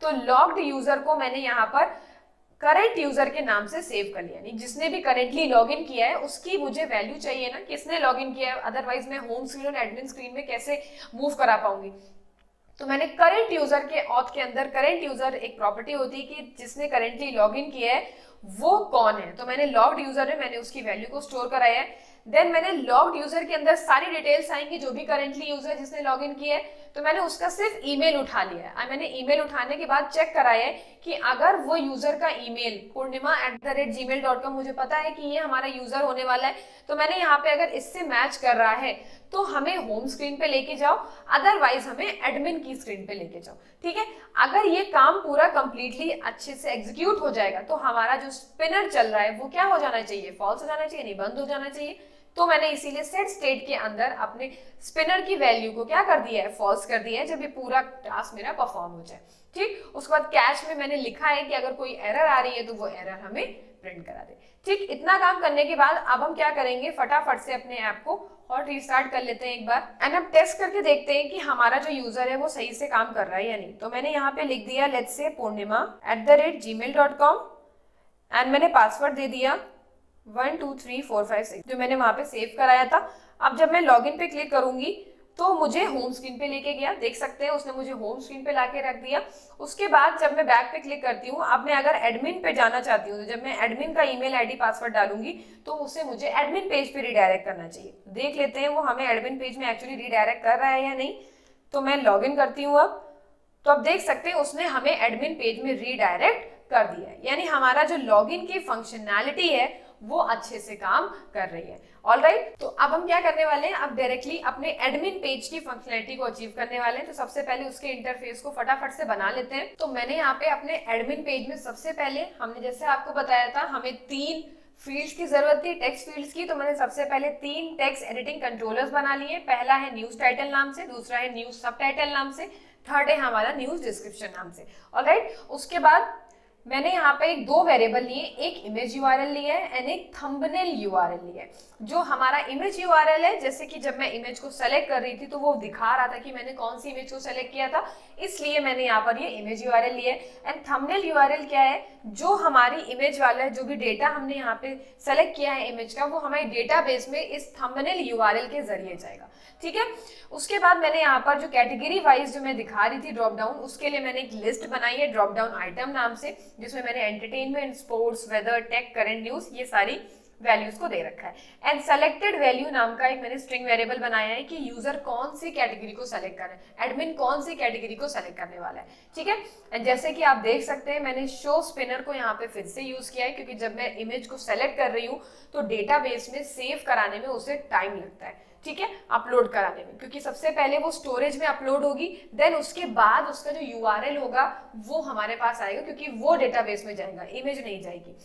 तो लॉग्ड यूजर को मैंने यहाँ पर करेंट यूजर के नाम से सेव कर लिया, यानी जिसने भी करेंटली लॉगिन किया है उसकी मुझे वैल्यू चाहिए ना, किसने लॉगिन किया है, अदरवाइज मैं होम स्क्रीन और एडमिन स्क्रीन में कैसे मूव करा पाऊंगी। तो मैंने करेंट यूजर के ऑथ के अंदर, करेंट यूजर एक प्रॉपर्टी होती है कि जिसने करेंटली लॉगिन किया है वो कौन है, तो मैंने लॉग्ड यूजर में मैंने उसकी वैल्यू को स्टोर कराया है। देन मैंने लॉग्ड यूजर के अंदर सारी डिटेल्स आएंगी जो भी करेंटली यूजर जिसने लॉगिन किया है, तो मैंने उसका सिर्फ ईमेल उठा लिया है। मैंने ईमेल उठाने के बाद चेक कराया है कि अगर वो यूजर का ईमेल purnima@gmail.com, मुझे पता है कि ये हमारा यूजर होने वाला है, तो मैंने यहाँ पे अगर इससे मैच कर रहा है तो हमें होम स्क्रीन पे लेके जाओ, अदरवाइज हमें एडमिन की स्क्रीन पे लेके जाओ। ठीक है, अगर ये काम पूरा कंप्लीटली अच्छे से एग्जीक्यूट हो जाएगा तो हमारा जो स्पिनर चल रहा है वो क्या हो जाना चाहिए, फॉल्स हो जाना चाहिए, नहीं बंद हो जाना चाहिए। तो मैंने इसीलिए सेट स्टेट के अंदर अपने स्पिनर की वैल्यू को क्या कर दिया है, फॉल्स कर दिया है, जब ये पूरा टास्क मेरा परफॉर्म हो जाए। ठीक, उसके बाद कैश में मैंने लिखा है कि अगर कोई एरर आ रही है तो वो एरर हमें प्रिंट करा दे। ठीक, इतना काम करने के बाद अब हम क्या करेंगे, फटाफट से अपने ऐप को हॉट रीस्टार्ट कर लेते हैं एक बार, एंड अब टेस्ट करके देखते हैं कि हमारा जो यूजर है वो सही से काम कर रहा है या नहीं। तो मैंने यहाँ पे लिख दिया लेट्स से purnima@gmail.com, एंड मैंने पासवर्ड दे दिया 123456 जो मैंने वहां पे सेव कराया था। अब जब मैं लॉगिन पे क्लिक करूंगी तो मुझे होम स्क्रीन पे लेके गया, देख सकते हैं उसने मुझे होम स्क्रीन पे लाके रख दिया। उसके बाद जब मैं बैक पे क्लिक करती हूँ, अब मैं अगर एडमिन पे जाना चाहती हूँ तो जब मैं एडमिन का ईमेल आईडी पासवर्ड डालूंगी तो उससे मुझे एडमिन पेज पे रिडायरेक्ट करना चाहिए। देख लेते हैं वो हमें एडमिन पेज में एक्चुअली रिडायरेक्ट कर रहा है या नहीं। तो मैं लॉगिन करती हूँ अब, तो आप देख सकते हैं उसने हमें एडमिन पेज में रीडायरेक्ट कर दिया है, यानी हमारा जो लॉगिन की फंक्शनैलिटी है वो अच्छे से काम कर रही है। ऑलराइट, तो अब हम क्या करने वाले हैं, अब डायरेक्टली अपने एडमिन पेज की फंक्शनैलिटी को अचीव करने वाले हैं। तो सबसे पहले उसके इंटरफेस को फटाफट से बना लेते हैं। तो मैंने यहाँ पे अपने एडमिन पेज में सबसे पहले हमने जैसे आपको बताया था हमें 3 फील्ड्स की जरूरत थी, टेक्स्ट फील्ड्स की। तो मैंने सबसे पहले 3 टेक्स्ट एडिटिंग कंट्रोलर्स बना लिए। पहला है न्यूज टाइटल नाम से, दूसरा है न्यूज सब टाइटल नाम से, थर्ड है हमारा न्यूज डिस्क्रिप्शन नाम से। ऑलराइट, उसके बाद मैंने यहाँ पे 2 वेरिएबल लिए, एक इमेज यूआरएल लिया है एंड एक थंबनेल यूआरएल लिया है। जो हमारा इमेज यूआरएल है, जैसे कि जब मैं इमेज को सेलेक्ट कर रही थी तो वो दिखा रहा था कि मैंने कौन सी इमेज को सेलेक्ट किया था, इसलिए मैंने यहाँ पर ये इमेज यूआरएल लिया है। एंड थंबनेल यूआरएल क्या है, जो हमारी इमेज वाला है, जो भी डेटा हमने यहाँ पे सेलेक्ट किया है इमेज का, वो हमारे डेटाबेस में इस थंबनेल यूआरएल के जरिए जाएगा। ठीक है, उसके बाद मैंने यहाँ पर जो कैटेगरी वाइज जो मैं दिखा रही थी ड्रॉप डाउन, उसके लिए मैंने एक लिस्ट बनाई है ड्रॉप डाउन आइटम नाम से, जिसमें मैंने entertainment, sports, weather, tech, current news, ये सारी वैल्यूज को दे रखा है। एंड सेलेक्टेड वैल्यू नाम का एक मैंने स्ट्रिंग वेरिएबल बनाया है कि यूजर कौन सी कैटेगरी को सेलेक्ट कर रहा है, एडमिन कौन सी कैटेगरी को सेलेक्ट करने वाला है। ठीक है, एंड जैसे कि आप देख सकते हैं मैंने शो स्पिनर को यहाँ पे फिर से यूज किया है, क्योंकि जब मैं इमेज को सेलेक्ट कर रही हूँ तो डेटाबेस में सेव कराने में उसे टाइम लगता है। ठीक है, अपलोड कराने में, क्योंकि सबसे पहले वो स्टोरेज में अपलोड होगी, देन उसके बाद उसका जो यूआरएल होगा वो हमारे पास आएगा, क्योंकि वो डेटाबेस में जाएगा, इमेज नहीं जाएगी।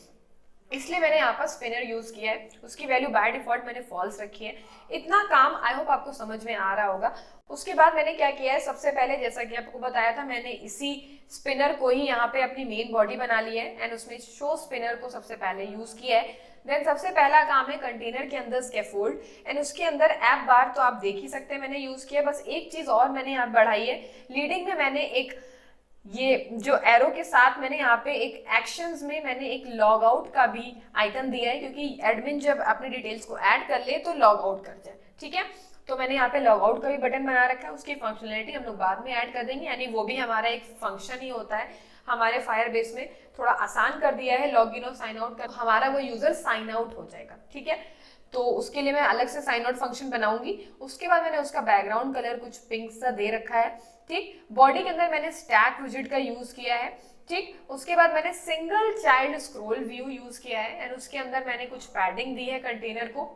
इसलिए मैंने यहाँ पर स्पिनर यूज किया है, उसकी वैल्यू बाय डिफॉल्ट मैंने फॉल्स रखी है। इतना काम आई होप आपको समझ में आ रहा होगा। उसके बाद मैंने क्या किया है, सबसे पहले जैसा कि आपको बताया था मैंने इसी स्पिनर को ही यहाँ पे अपनी मेन बॉडी बना ली है एंड उसमें शो स्पिनर को सबसे पहले यूज किया है। देन सबसे पहला काम है कंटेनर के अंदर स्कैफोल्ड एंड उसके अंदर ऐप बार, तो आप देख ही सकते हैं मैंने यूज किया। बस एक चीज और मैंने यहाँ बढ़ाई है, लीडिंग में मैंने एक ये जो एरो के साथ मैंने यहाँ पे एक एक्शंस में मैंने एक लॉग आउट का भी आइकन दिया है, क्योंकि एडमिन जब अपने डिटेल्स को ऐड कर ले तो लॉग आउट कर जाए। ठीक है, तो मैंने यहाँ पे लॉग आउट का भी बटन बना रखा है, उसकी फंक्शनलिटी हम लोग बाद में ऐड कर देंगे, यानी वो भी हमारा एक फंक्शन ही होता है। हमारे फायरबेस में थोड़ा आसान कर दिया है लॉग इन और साइन आउट कर, हमारा वो यूजर साइन आउट हो जाएगा। ठीक है, तो उसके लिए मैं अलग से साइन आउट फंक्शन बनाऊंगी। उसके बाद मैंने उसका बैकग्राउंड कलर कुछ पिंक सा दे रखा है। ठीक, बॉडी के अंदर मैंने स्टैक विजिट का यूज किया है। ठीक, उसके बाद मैंने single child scroll view use किया है एंड उसके अंदर मैंने कुछ पैडिंग दी है कंटेनर को।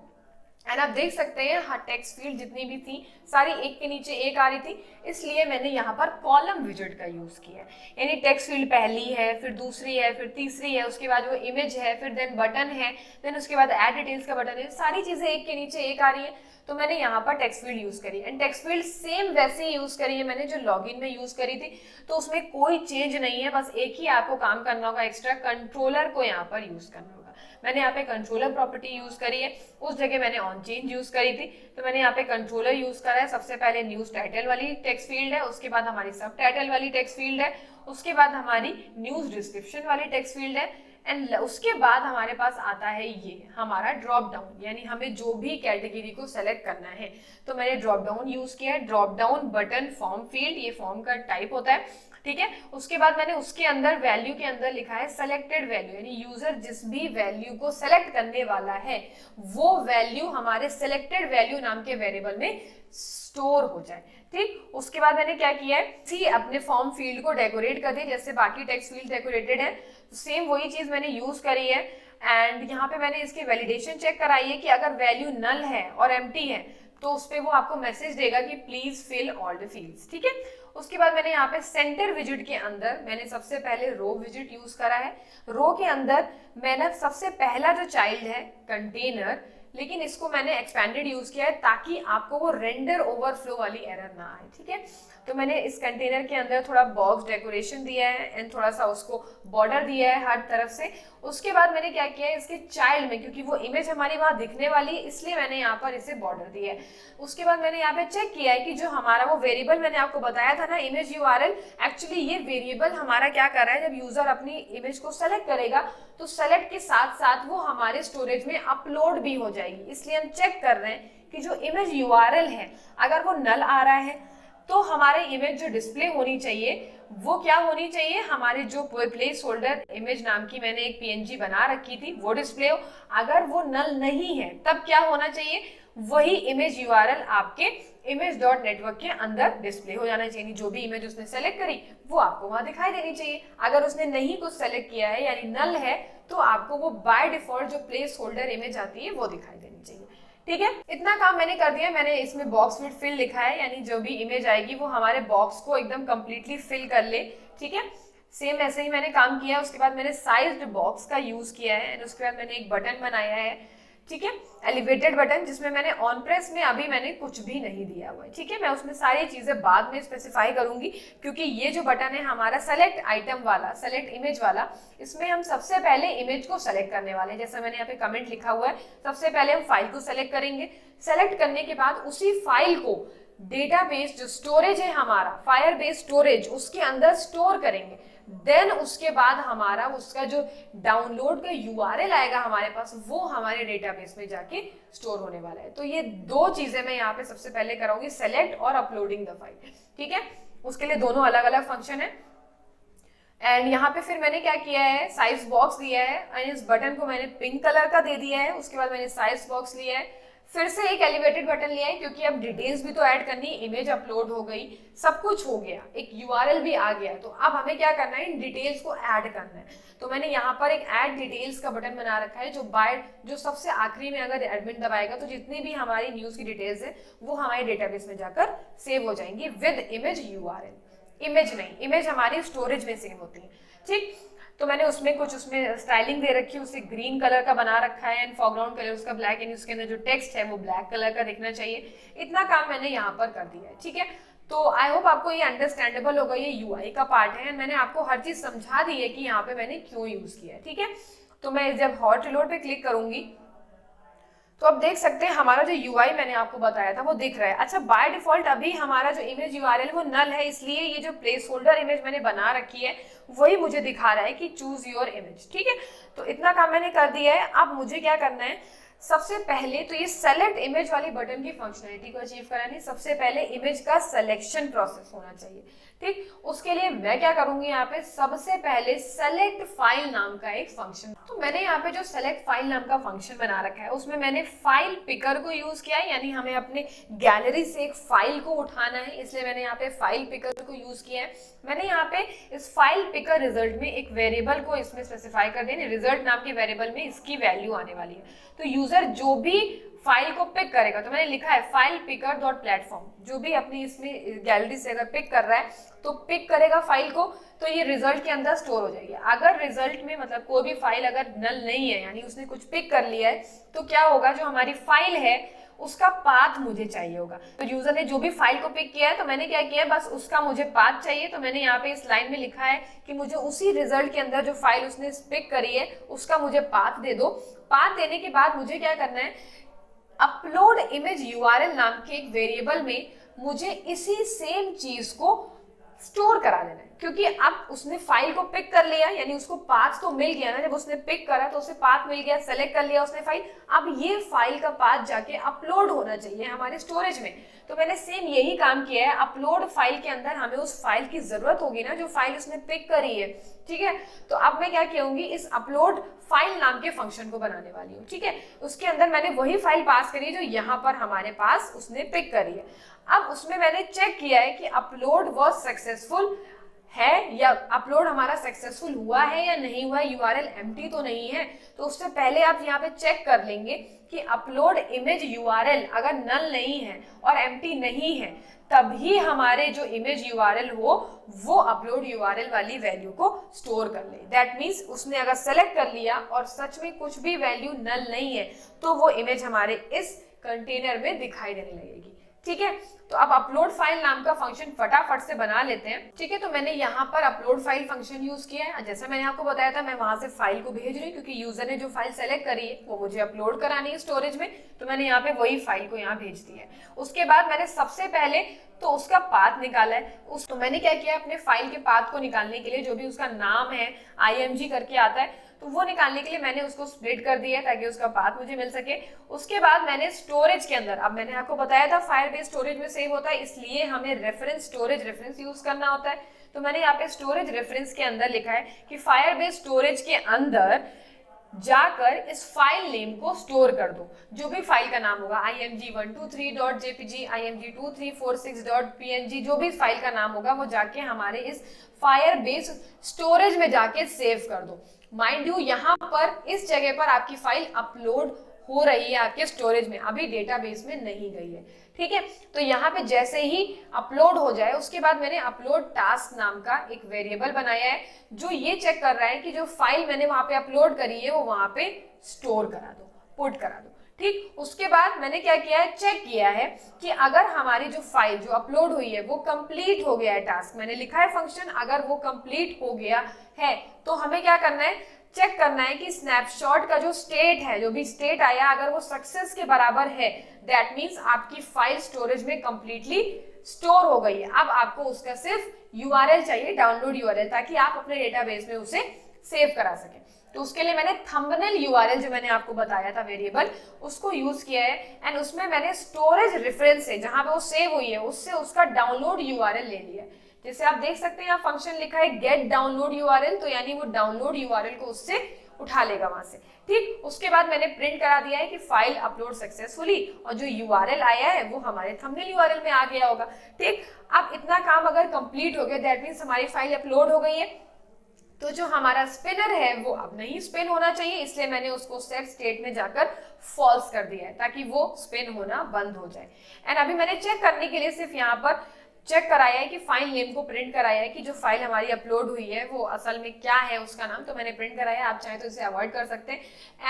एंड आप देख सकते हैं हाँ, टेक्स्ट फील्ड जितनी भी थी सारी एक के नीचे एक आ रही थी, इसलिए मैंने यहाँ पर कॉलम विजिट का यूज किया है। यानी टेक्स्ट फील्ड पहली है, फिर दूसरी है, फिर तीसरी है, उसके बाद वो इमेज है, फिर देन बटन है, देन उसके बाद ऐड डिटेल्स का बटन है, सारी चीजें एक के नीचे एक आ रही है। तो मैंने यहाँ पर टेक्स्ट फील्ड यूज करी एंड टेक्स्ट फील्ड सेम वैसे ही यूज करी है मैंने जो लॉगिन में यूज करी थी, तो उसमें कोई चेंज नहीं है। बस एक ही आपको काम करना होगा, एक्स्ट्रा कंट्रोलर को यहाँ पर यूज करना होगा। मैंने यहाँ पे कंट्रोलर प्रॉपर्टी यूज करी है, उस जगह मैंने ऑन चेंज यूज करी थी, तो मैंने यहाँ पे कंट्रोलर यूज करा है। सबसे पहले न्यूज टाइटल वाली टेक्स्ट फील्ड है, उसके बाद हमारी सब टाइटल वाली टेक्स्ट फील्ड है, उसके बाद हमारी न्यूज डिस्क्रिप्शन वाली टेक्स्ट फील्ड है एंड उसके बाद हमारे पास आता है ये हमारा ड्रॉप डाउन, यानी हमें जो भी कैटेगरी को सेलेक्ट करना है। तो मैंने ड्रॉप डाउन यूज किया है, drop down button form field, ये फॉर्म का टाइप होता है। ठीक है, उसके बाद मैंने उसके अंदर वैल्यू के अंदर लिखा है सेलेक्टेड वैल्यू, यानी यूजर जिस भी वैल्यू को सेलेक्ट करने वाला है वो वैल्यू हमारे सेलेक्टेड वैल्यू नाम के वेरिएबल में स्टोर हो जाए। ठीक, उसके बाद मैंने क्या किया है, सी अपने फॉर्म फील्ड को डेकोरेट कर दिया जैसे बाकी टेक्स्ट फील्ड डेकोरेटेड है, सेम वही चीज मैंने यूज करी है। एंड यहाँ पे मैंने इसकी वैलिडेशन चेक कराई है कि अगर वैल्यू नल है और एम्प्टी है तो उस पर वो आपको मैसेज देगा कि please fill all the fields. ठीक है, उसके बाद मैंने यहाँ पे सेंटर विजिट के अंदर मैंने सबसे पहले रो विजिट यूज करा है। रो के अंदर मैंने सबसे पहला जो चाइल्ड है कंटेनर, लेकिन इसको मैंने एक्सपेंडेड यूज किया है ताकि आपको वो रेंडर ओवरफ्लो वाली एरर ना आए। ठीक है, तो मैंने इस कंटेनर के अंदर थोड़ा बॉक्स डेकोरेशन दिया है एंड थोड़ा सा उसको बॉर्डर दिया है हर तरफ से। उसके बाद मैंने क्या किया है, इसके चाइल्ड में, क्योंकि वो इमेज हमारी वहां दिखने वाली है इसलिए मैंने यहाँ पर इसे बॉर्डर दिया है। उसके बाद मैंने यहाँ पे चेक किया है कि जो हमारा वो वेरिएबल मैंने आपको बताया था ना इमेज यूआरएल, एक्चुअली ये वेरिएबल हमारा क्या कर रहा है, जब यूजर अपनी इमेज को सेलेक्ट करेगा तो सेलेक्ट के साथ साथ वो हमारे स्टोरेज में अपलोड भी हो जाएगी। इसलिए हम चेक कर रहे हैं कि जो इमेज यूआरएल है अगर वो नल आ रहा है तो हमारे इमेज जो डिस्प्ले होनी चाहिए वो क्या होनी चाहिए, हमारे जो प्लेस होल्डर इमेज नाम की मैंने एक पीएनजी बना रखी थी वो डिस्प्ले हो। अगर वो नल नहीं है तब क्या होना चाहिए, वही इमेज यूआरएल आपके image.network के अंदर डिस्प्ले हो जाना चाहिए। जो भी इमेज उसने सेलेक्ट करी वो आपको वहां दिखाई देनी चाहिए। अगर उसने नहीं कुछ सेलेक्ट किया है यानी नल है तो आपको वो बाय डिफॉल्ट जो प्लेस होल्डर इमेज आती है वो दिखाई देनी चाहिए। ठीक है, इतना काम मैंने कर दिया। मैंने इसमें बॉक्स विद फिल लिखा है, यानी जो भी इमेज आएगी वो हमारे बॉक्स को एकदम कंप्लीटली फिल कर ले। ठीक है, सेम ऐसे ही मैंने काम किया। उसके बाद मैंने साइज्ड बॉक्स का यूज किया है एंड उसके बाद मैंने एक बटन बनाया है। ठीक है, एलिवेटेड बटन, जिसमें मैंने ऑन प्रेस में अभी मैंने कुछ भी नहीं दिया हुआ है। ठीक है, मैं उसमें सारी चीजें बाद में स्पेसिफाई करूंगी, क्योंकि ये जो बटन है हमारा सेलेक्ट आइटम वाला, सेलेक्ट इमेज वाला, इसमें हम सबसे पहले इमेज को सेलेक्ट करने वाले हैं। जैसा मैंने यहाँ पे कमेंट लिखा हुआ है, सबसे पहले हम फाइल को सेलेक्ट करेंगे। सेलेक्ट करने के बाद उसी फाइल को डेटाबेस जो स्टोरेज है हमारा, फायरबेस स्टोरेज, उसके अंदर स्टोर करेंगे। देन उसके बाद हमारा उसका जो डाउनलोड का यूआरएल आएगा हमारे पास, वो हमारे डेटाबेस में जाके स्टोर होने वाला है। तो ये दो चीजें मैं यहाँ पे सबसे पहले कराऊंगी, सेलेक्ट और अपलोडिंग द फाइल। ठीक है, उसके लिए दोनों अलग अलग फंक्शन है। एंड यहाँ पे फिर मैंने क्या किया है, साइज बॉक्स दिया है एंड इस बटन को मैंने पिंक कलर का दे दिया है। उसके बाद मैंने साइज बॉक्स लिया है, फिर से एक एलिवेटेड बटन लिया है, क्योंकि अब डिटेल्स भी तो ऐड करनी, इमेज अपलोड हो गई, सब कुछ हो गया, एक यूआरएल भी आ गया। तो अब हमें क्या करना है, इन डिटेल्स को ऐड करना है। तो मैंने यहाँ पर एक ऐड डिटेल्स का बटन बना रखा है, जो सबसे आखिरी में अगर एडमिन दबाएगा तो जितनी भी हमारी न्यूज की डिटेल्स है वो हमारे डेटाबेस में जाकर सेव हो जाएंगी विद इमेज यूआरएल। इमेज नहीं, इमेज हमारी स्टोरेज में सेव होती है। ठीक, तो मैंने उसमें स्टाइलिंग दे रखी है, उसे ग्रीन कलर का बना रखा है एंड फॉरग्राउंड कलर उसका ब्लैक, यानी उसके अंदर जो टेक्स्ट है वो ब्लैक कलर का दिखना चाहिए। इतना काम मैंने यहाँ पर कर दिया है। ठीक है, तो आई होप आपको ये अंडरस्टैंडेबल होगा, ये यूआई का पार्ट है। मैंने आपको हर चीज समझा दी है कि यहाँ पे मैंने क्यों यूज किया है। ठीक है, तो मैं जब हॉट रिलोड पे क्लिक करूंगी तो अब देख सकते हैं हमारा जो यूआई मैंने आपको बताया था वो दिख रहा है। अच्छा, बाय डिफॉल्ट अभी हमारा जो इमेज यूआरएल वो नल है, इसलिए ये जो प्लेस होल्डर इमेज मैंने बना रखी है वही मुझे दिखा रहा है कि चूज योर इमेज। ठीक है, तो इतना काम मैंने कर दिया है। अब मुझे क्या करना है, सबसे पहले तो ये सेलेक्ट इमेज वाली बटन की फंक्शनलिटी को अचीव करानी, सबसे पहले इमेज का सिलेक्शन प्रोसेस होना चाहिए। ठीक, उसके लिए मैं क्या करूंगी, यहाँ पे सबसे पहले सेलेक्ट फाइल नाम का एक फंक्शन, तो मैंने यहाँ पे जो सेलेक्ट फाइल नाम का फंक्शन बना रखा है उसमें मैंने फाइल पिकर को यूज किया है, यानी हमें अपने गैलरी से एक फाइल को उठाना है, इसलिए मैंने यहाँ पे फाइल पिकर को यूज किया है। मैंने यहाँ पे इस फाइल पिकर रिजल्ट में एक वेरिएबल को इसमें स्पेसिफाई कर दिया, रिजल्ट नाम के वेरिएबल में इसकी वैल्यू आने वाली है। तो यूजर जो भी फाइल को पिक करेगा, तो मैंने लिखा है फाइल पिकर डॉट प्लेटफॉर्म, जो भी अपनी इसमें गैलरी से अगर पिक कर रहा है तो पिक करेगा फाइल को, तो ये रिजल्ट के अंदर स्टोर हो जाएगी। अगर रिजल्ट में मतलब कोई भी फाइल अगर नल नहीं है, यानी उसने कुछ पिक कर लिया है, तो क्या होगा, जो हमारी फाइल है उसका पाथ मुझे चाहिए होगा। तो यूजर ने जो भी फाइल को पिक किया है, तो मैंने क्या किया, बस उसका मुझे पाथ चाहिए। तो मैंने यहाँ पे इस लाइन में लिखा है कि मुझे उसी रिजल्ट के अंदर जो फाइल उसने पिक करी है उसका मुझे पाथ दे दो। पाथ देने के बाद मुझे क्या करना है, अपलोड इमेज यूआरएल नाम के एक वेरिएबल में मुझे इसी सेम चीज को स्टोर करा देना है, क्योंकि अब उसने फाइल को पिक कर लिया, यानी उसको पाथ तो मिल गया ना, जब उसने पिक करा तो उसे पाथ मिल गया, सेलेक्ट कर लिया उसने फाइल। अब ये फाइल का पाथ जाके अपलोड होना चाहिए हमारे स्टोरेज में। तो मैंने सेम यही काम किया है, अपलोड फाइल के अंदर हमें उस फाइल की जरूरत होगी ना जो फाइल उसने पिक करी है। ठीक है, तो अब मैं क्या कहूंगी, इस अपलोड फाइल नाम के फंक्शन को बनाने वाली हूँ। ठीक है, उसके अंदर मैंने वही फाइल पास करी है जो यहाँ पर हमारे पास उसने पिक करी है। अब उसमें मैंने चेक किया है कि अपलोड वॉज सक्सेसफुल है, या अपलोड हमारा सक्सेसफुल हुआ है या नहीं हुआ, यूआरएल एम्प्टी तो नहीं है। तो उससे पहले आप यहाँ पे चेक कर लेंगे कि अपलोड इमेज यूआरएल अगर नल नहीं है और एम्प्टी नहीं है, तभी हमारे जो इमेज यूआरएल हो वो अपलोड यूआरएल वाली वैल्यू को स्टोर कर ले। दैट मीन्स उसने अगर सेलेक्ट कर लिया और सच में कुछ भी वैल्यू नल नहीं है, तो वो इमेज हमारे इस कंटेनर में दिखाई देने लगेगी। ठीक है, तो अब अपलोड फाइल नाम का फंक्शन फटाफट से बना लेते हैं। ठीक है, तो मैंने यहाँ पर अपलोड फाइल फंक्शन यूज किया है। जैसा मैंने आपको बताया था, मैं वहां से फाइल को भेज रही हूँ, क्योंकि यूजर ने जो फाइल सेलेक्ट करी है वो मुझे अपलोड करानी है स्टोरेज में, तो मैंने यहाँ पे वही फाइल को यहाँ भेज दिया है। उसके बाद मैंने सबसे पहले तो उसका पाथ निकाला है। तो मैंने क्या किया, अपने फाइल के पाथ को निकालने के लिए जो भी उसका नाम है IMG करके आता है, तो वो निकालने के लिए मैंने उसको स्प्लिट कर दिया ताकि उसका पाथ मुझे मिल सके। उसके बाद मैंने स्टोरेज के अंदर, अब मैंने आपको बताया था फायरबेस स्टोरेज में सेव होता है, इसलिए हमें रेफरेंस स्टोरेज रेफरेंस यूज करना होता है। तो मैंने यहाँ पे स्टोरेज रेफरेंस के अंदर लिखा है कि फायरबेस स्टोरेज के अंदर जाकर इस फाइल नेम को स्टोर कर दो, जो भी फाइल का नाम होगा, img123.jpg, img2346.png, जो भी फाइल का नाम होगा वो जाके हमारे इस फायरबेस स्टोरेज में जाके सेव कर दो। माइंड यू, यहाँ पर इस जगह पर आपकी फाइल अपलोड हो रही है आपके स्टोरेज में, अभी डेटाबेस में नहीं गई है, ठीक है। तो यहाँ पे जैसे ही अपलोड हो जाए उसके बाद मैंने अपलोड टास्क नाम का एक वेरिएबल बनाया है जो ये चेक कर रहा है कि जो फाइल मैंने वहां पे अपलोड करी है वो वहां पे स्टोर करा दो, पुट करा दो, ठीक। उसके बाद मैंने क्या किया है, चेक किया है कि अगर हमारी जो फाइल जो अपलोड हुई है वो कंप्लीट हो गया है टास्क, मैंने लिखा है फंक्शन, अगर वो कंप्लीट हो गया है तो हमें क्या करना है, चेक करना है कि स्नैपशॉट का जो स्टेट है, जो भी स्टेट आया अगर वो सक्सेस के बराबर है, दैट मींस आपकी फाइल स्टोरेज में कंप्लीटली स्टोर हो गई है। अब आपको उसका सिर्फ यूआरएल चाहिए, डाउनलोड यूआरएल, ताकि आप अपने डेटाबेस में उसे सेव करा सकें। तो उसके लिए मैंने थंबनेल यूआरएल जो मैंने आपको बताया था वेरिएबल, उसको यूज किया है एंड उसमें मैंने स्टोरेज रेफरेंस से जहां पे वो सेव हुई है उससे उसका डाउनलोड यूआरएल ले लिया है। जैसे आप देख सकते हैं यहाँ फंक्शन लिखा है गेट डाउनलोड यूआरएल, तो यानी वो डाउनलोड यूआरएल को उससे उठा लेगा वहां से, ठीक। उसके बाद मैंने प्रिंट करा दिया है कि फाइल अपलोड सक्सेसफुली, और जो यूआरएल आया है वो हमारे थंबनेल यूआरएल में आ गया होगा, ठीक। अब इतना काम अगर कंप्लीट हो गया, दैट मींस हमारी फाइल अपलोड हो गई है, तो जो हमारा स्पिनर है वो अब नहीं स्पिन होना चाहिए, इसलिए मैंने उसको सेट स्टेट में जाकर फॉल्स कर दिया है ताकि वो स्पिन होना बंद हो जाए। एंड अभी मैंने चेक करने के लिए सिर्फ यहाँ पर चेक कराया है कि फाइल नेम को प्रिंट कराया है कि जो फाइल हमारी अपलोड हुई है वो असल में क्या है उसका नाम, तो मैंने प्रिंट कराया है, आप चाहे तो इसे अवॉइड कर सकते हैं।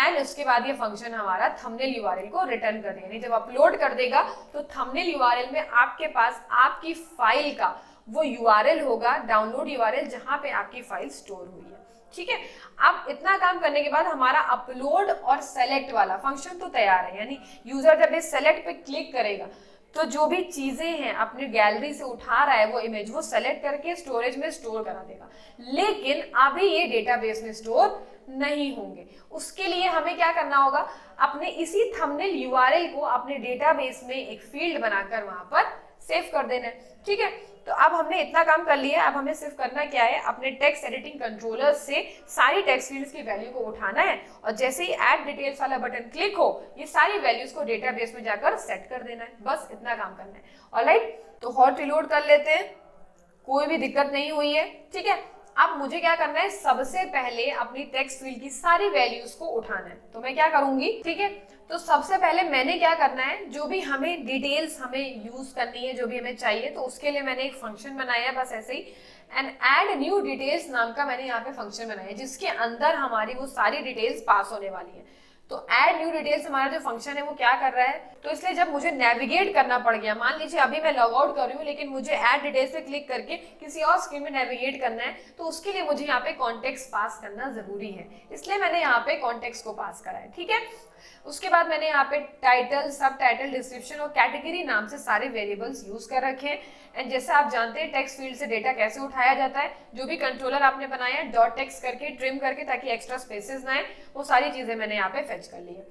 एंड उसके बाद ये फंक्शन हमारा थंबनेल यूआरएल को रिटर्न कर देगा, यानी जब अपलोड कर देगा तो थंबनेल यूआरएल में आपके पास आपकी फाइल का वो यूआरएल होगा, डाउनलोड यूआरएल, जहां पे आपकी फाइल स्टोर हुई है, ठीक है। अब इतना काम करने के बाद हमारा अपलोड और सेलेक्ट वाला फंक्शन तो तैयार है, यानी यूजर जब इस सेलेक्ट पे क्लिक करेगा तो जो भी चीजें हैं अपनी गैलरी से उठा रहा है वो इमेज, वो सेलेक्ट करके स्टोरेज में स्टोर करा देगा, लेकिन अभी ये डेटाबेस में स्टोर नहीं होंगे। उसके लिए हमें क्या करना होगा, अपने इसी थंबनेल यूआरएल को अपने डेटाबेस में एक फील्ड बनाकर वहां पर सेव कर देना है, ठीक है। तो अब हमने इतना काम कर लिया, अब हमें सिर्फ करना क्या है, अपने टेक्स्ट एडिटिंग कंट्रोलर से सारी टेक्स्ट फील्ड्स की वैल्यू को उठाना है और जैसे ही ऐड डिटेल्स वाला बटन क्लिक हो ये सारी वैल्यूज को डेटाबेस में जाकर सेट कर देना है, बस इतना काम करना है। ऑलराइट, तो हॉट रिलोड कर लेते हैं, कोई भी दिक्कत नहीं हुई है, ठीक है। अब मुझे क्या करना है, सबसे पहले अपनी टेक्स्ट फील्ड की सारी वैल्यूज को उठाना है, तो मैं क्या करूंगी, ठीक है। तो सबसे पहले मैंने क्या करना है, जो भी हमें डिटेल्स हमें यूज करनी है, जो भी हमें चाहिए, तो उसके लिए मैंने एक फंक्शन बनाया है, बस ऐसे ही, एंड ऐड न्यू डिटेल्स नाम का मैंने यहाँ पे फंक्शन बनाया है जिसके अंदर हमारी वो सारी डिटेल्स पास होने वाली है। तो ऐड न्यू डिटेल्स हमारा जो फंक्शन है वो क्या कर रहा है, तो इसलिए जब मुझे नेविगेट करना पड़ गया, मान लीजिए अभी मैं लॉग आउट कर रही हूँ लेकिन मुझे ऐड डिटेल्स पे क्लिक करके किसी और स्क्रीन में नेविगेट करना है, तो उसके लिए मुझे यहाँ पे कॉन्टेक्स्ट पास करना जरूरी है, इसलिए मैंने यहाँ पे कॉन्टेक्स्ट को पास करा है, ठीक है। उसके बाद मैंने यहाँ पे टाइटल, सब टाइटल, डिस्क्रिप्शन और कैटेगरी नाम से सारे वेरिएबल्स यूज कर रखे हैं। एंड जैसे आप जानते हैं टेक्स्ट फील्ड से डेटा कैसे उठाया जाता है, जो भी कंट्रोलर आपने बनाया है डॉट टेक्स्ट करके, ट्रिम करके, ताकि एक्स्ट्रा स्पेसेस ना आए, वो सारी चीजें मैंने यहाँ पे फेच कर ली है।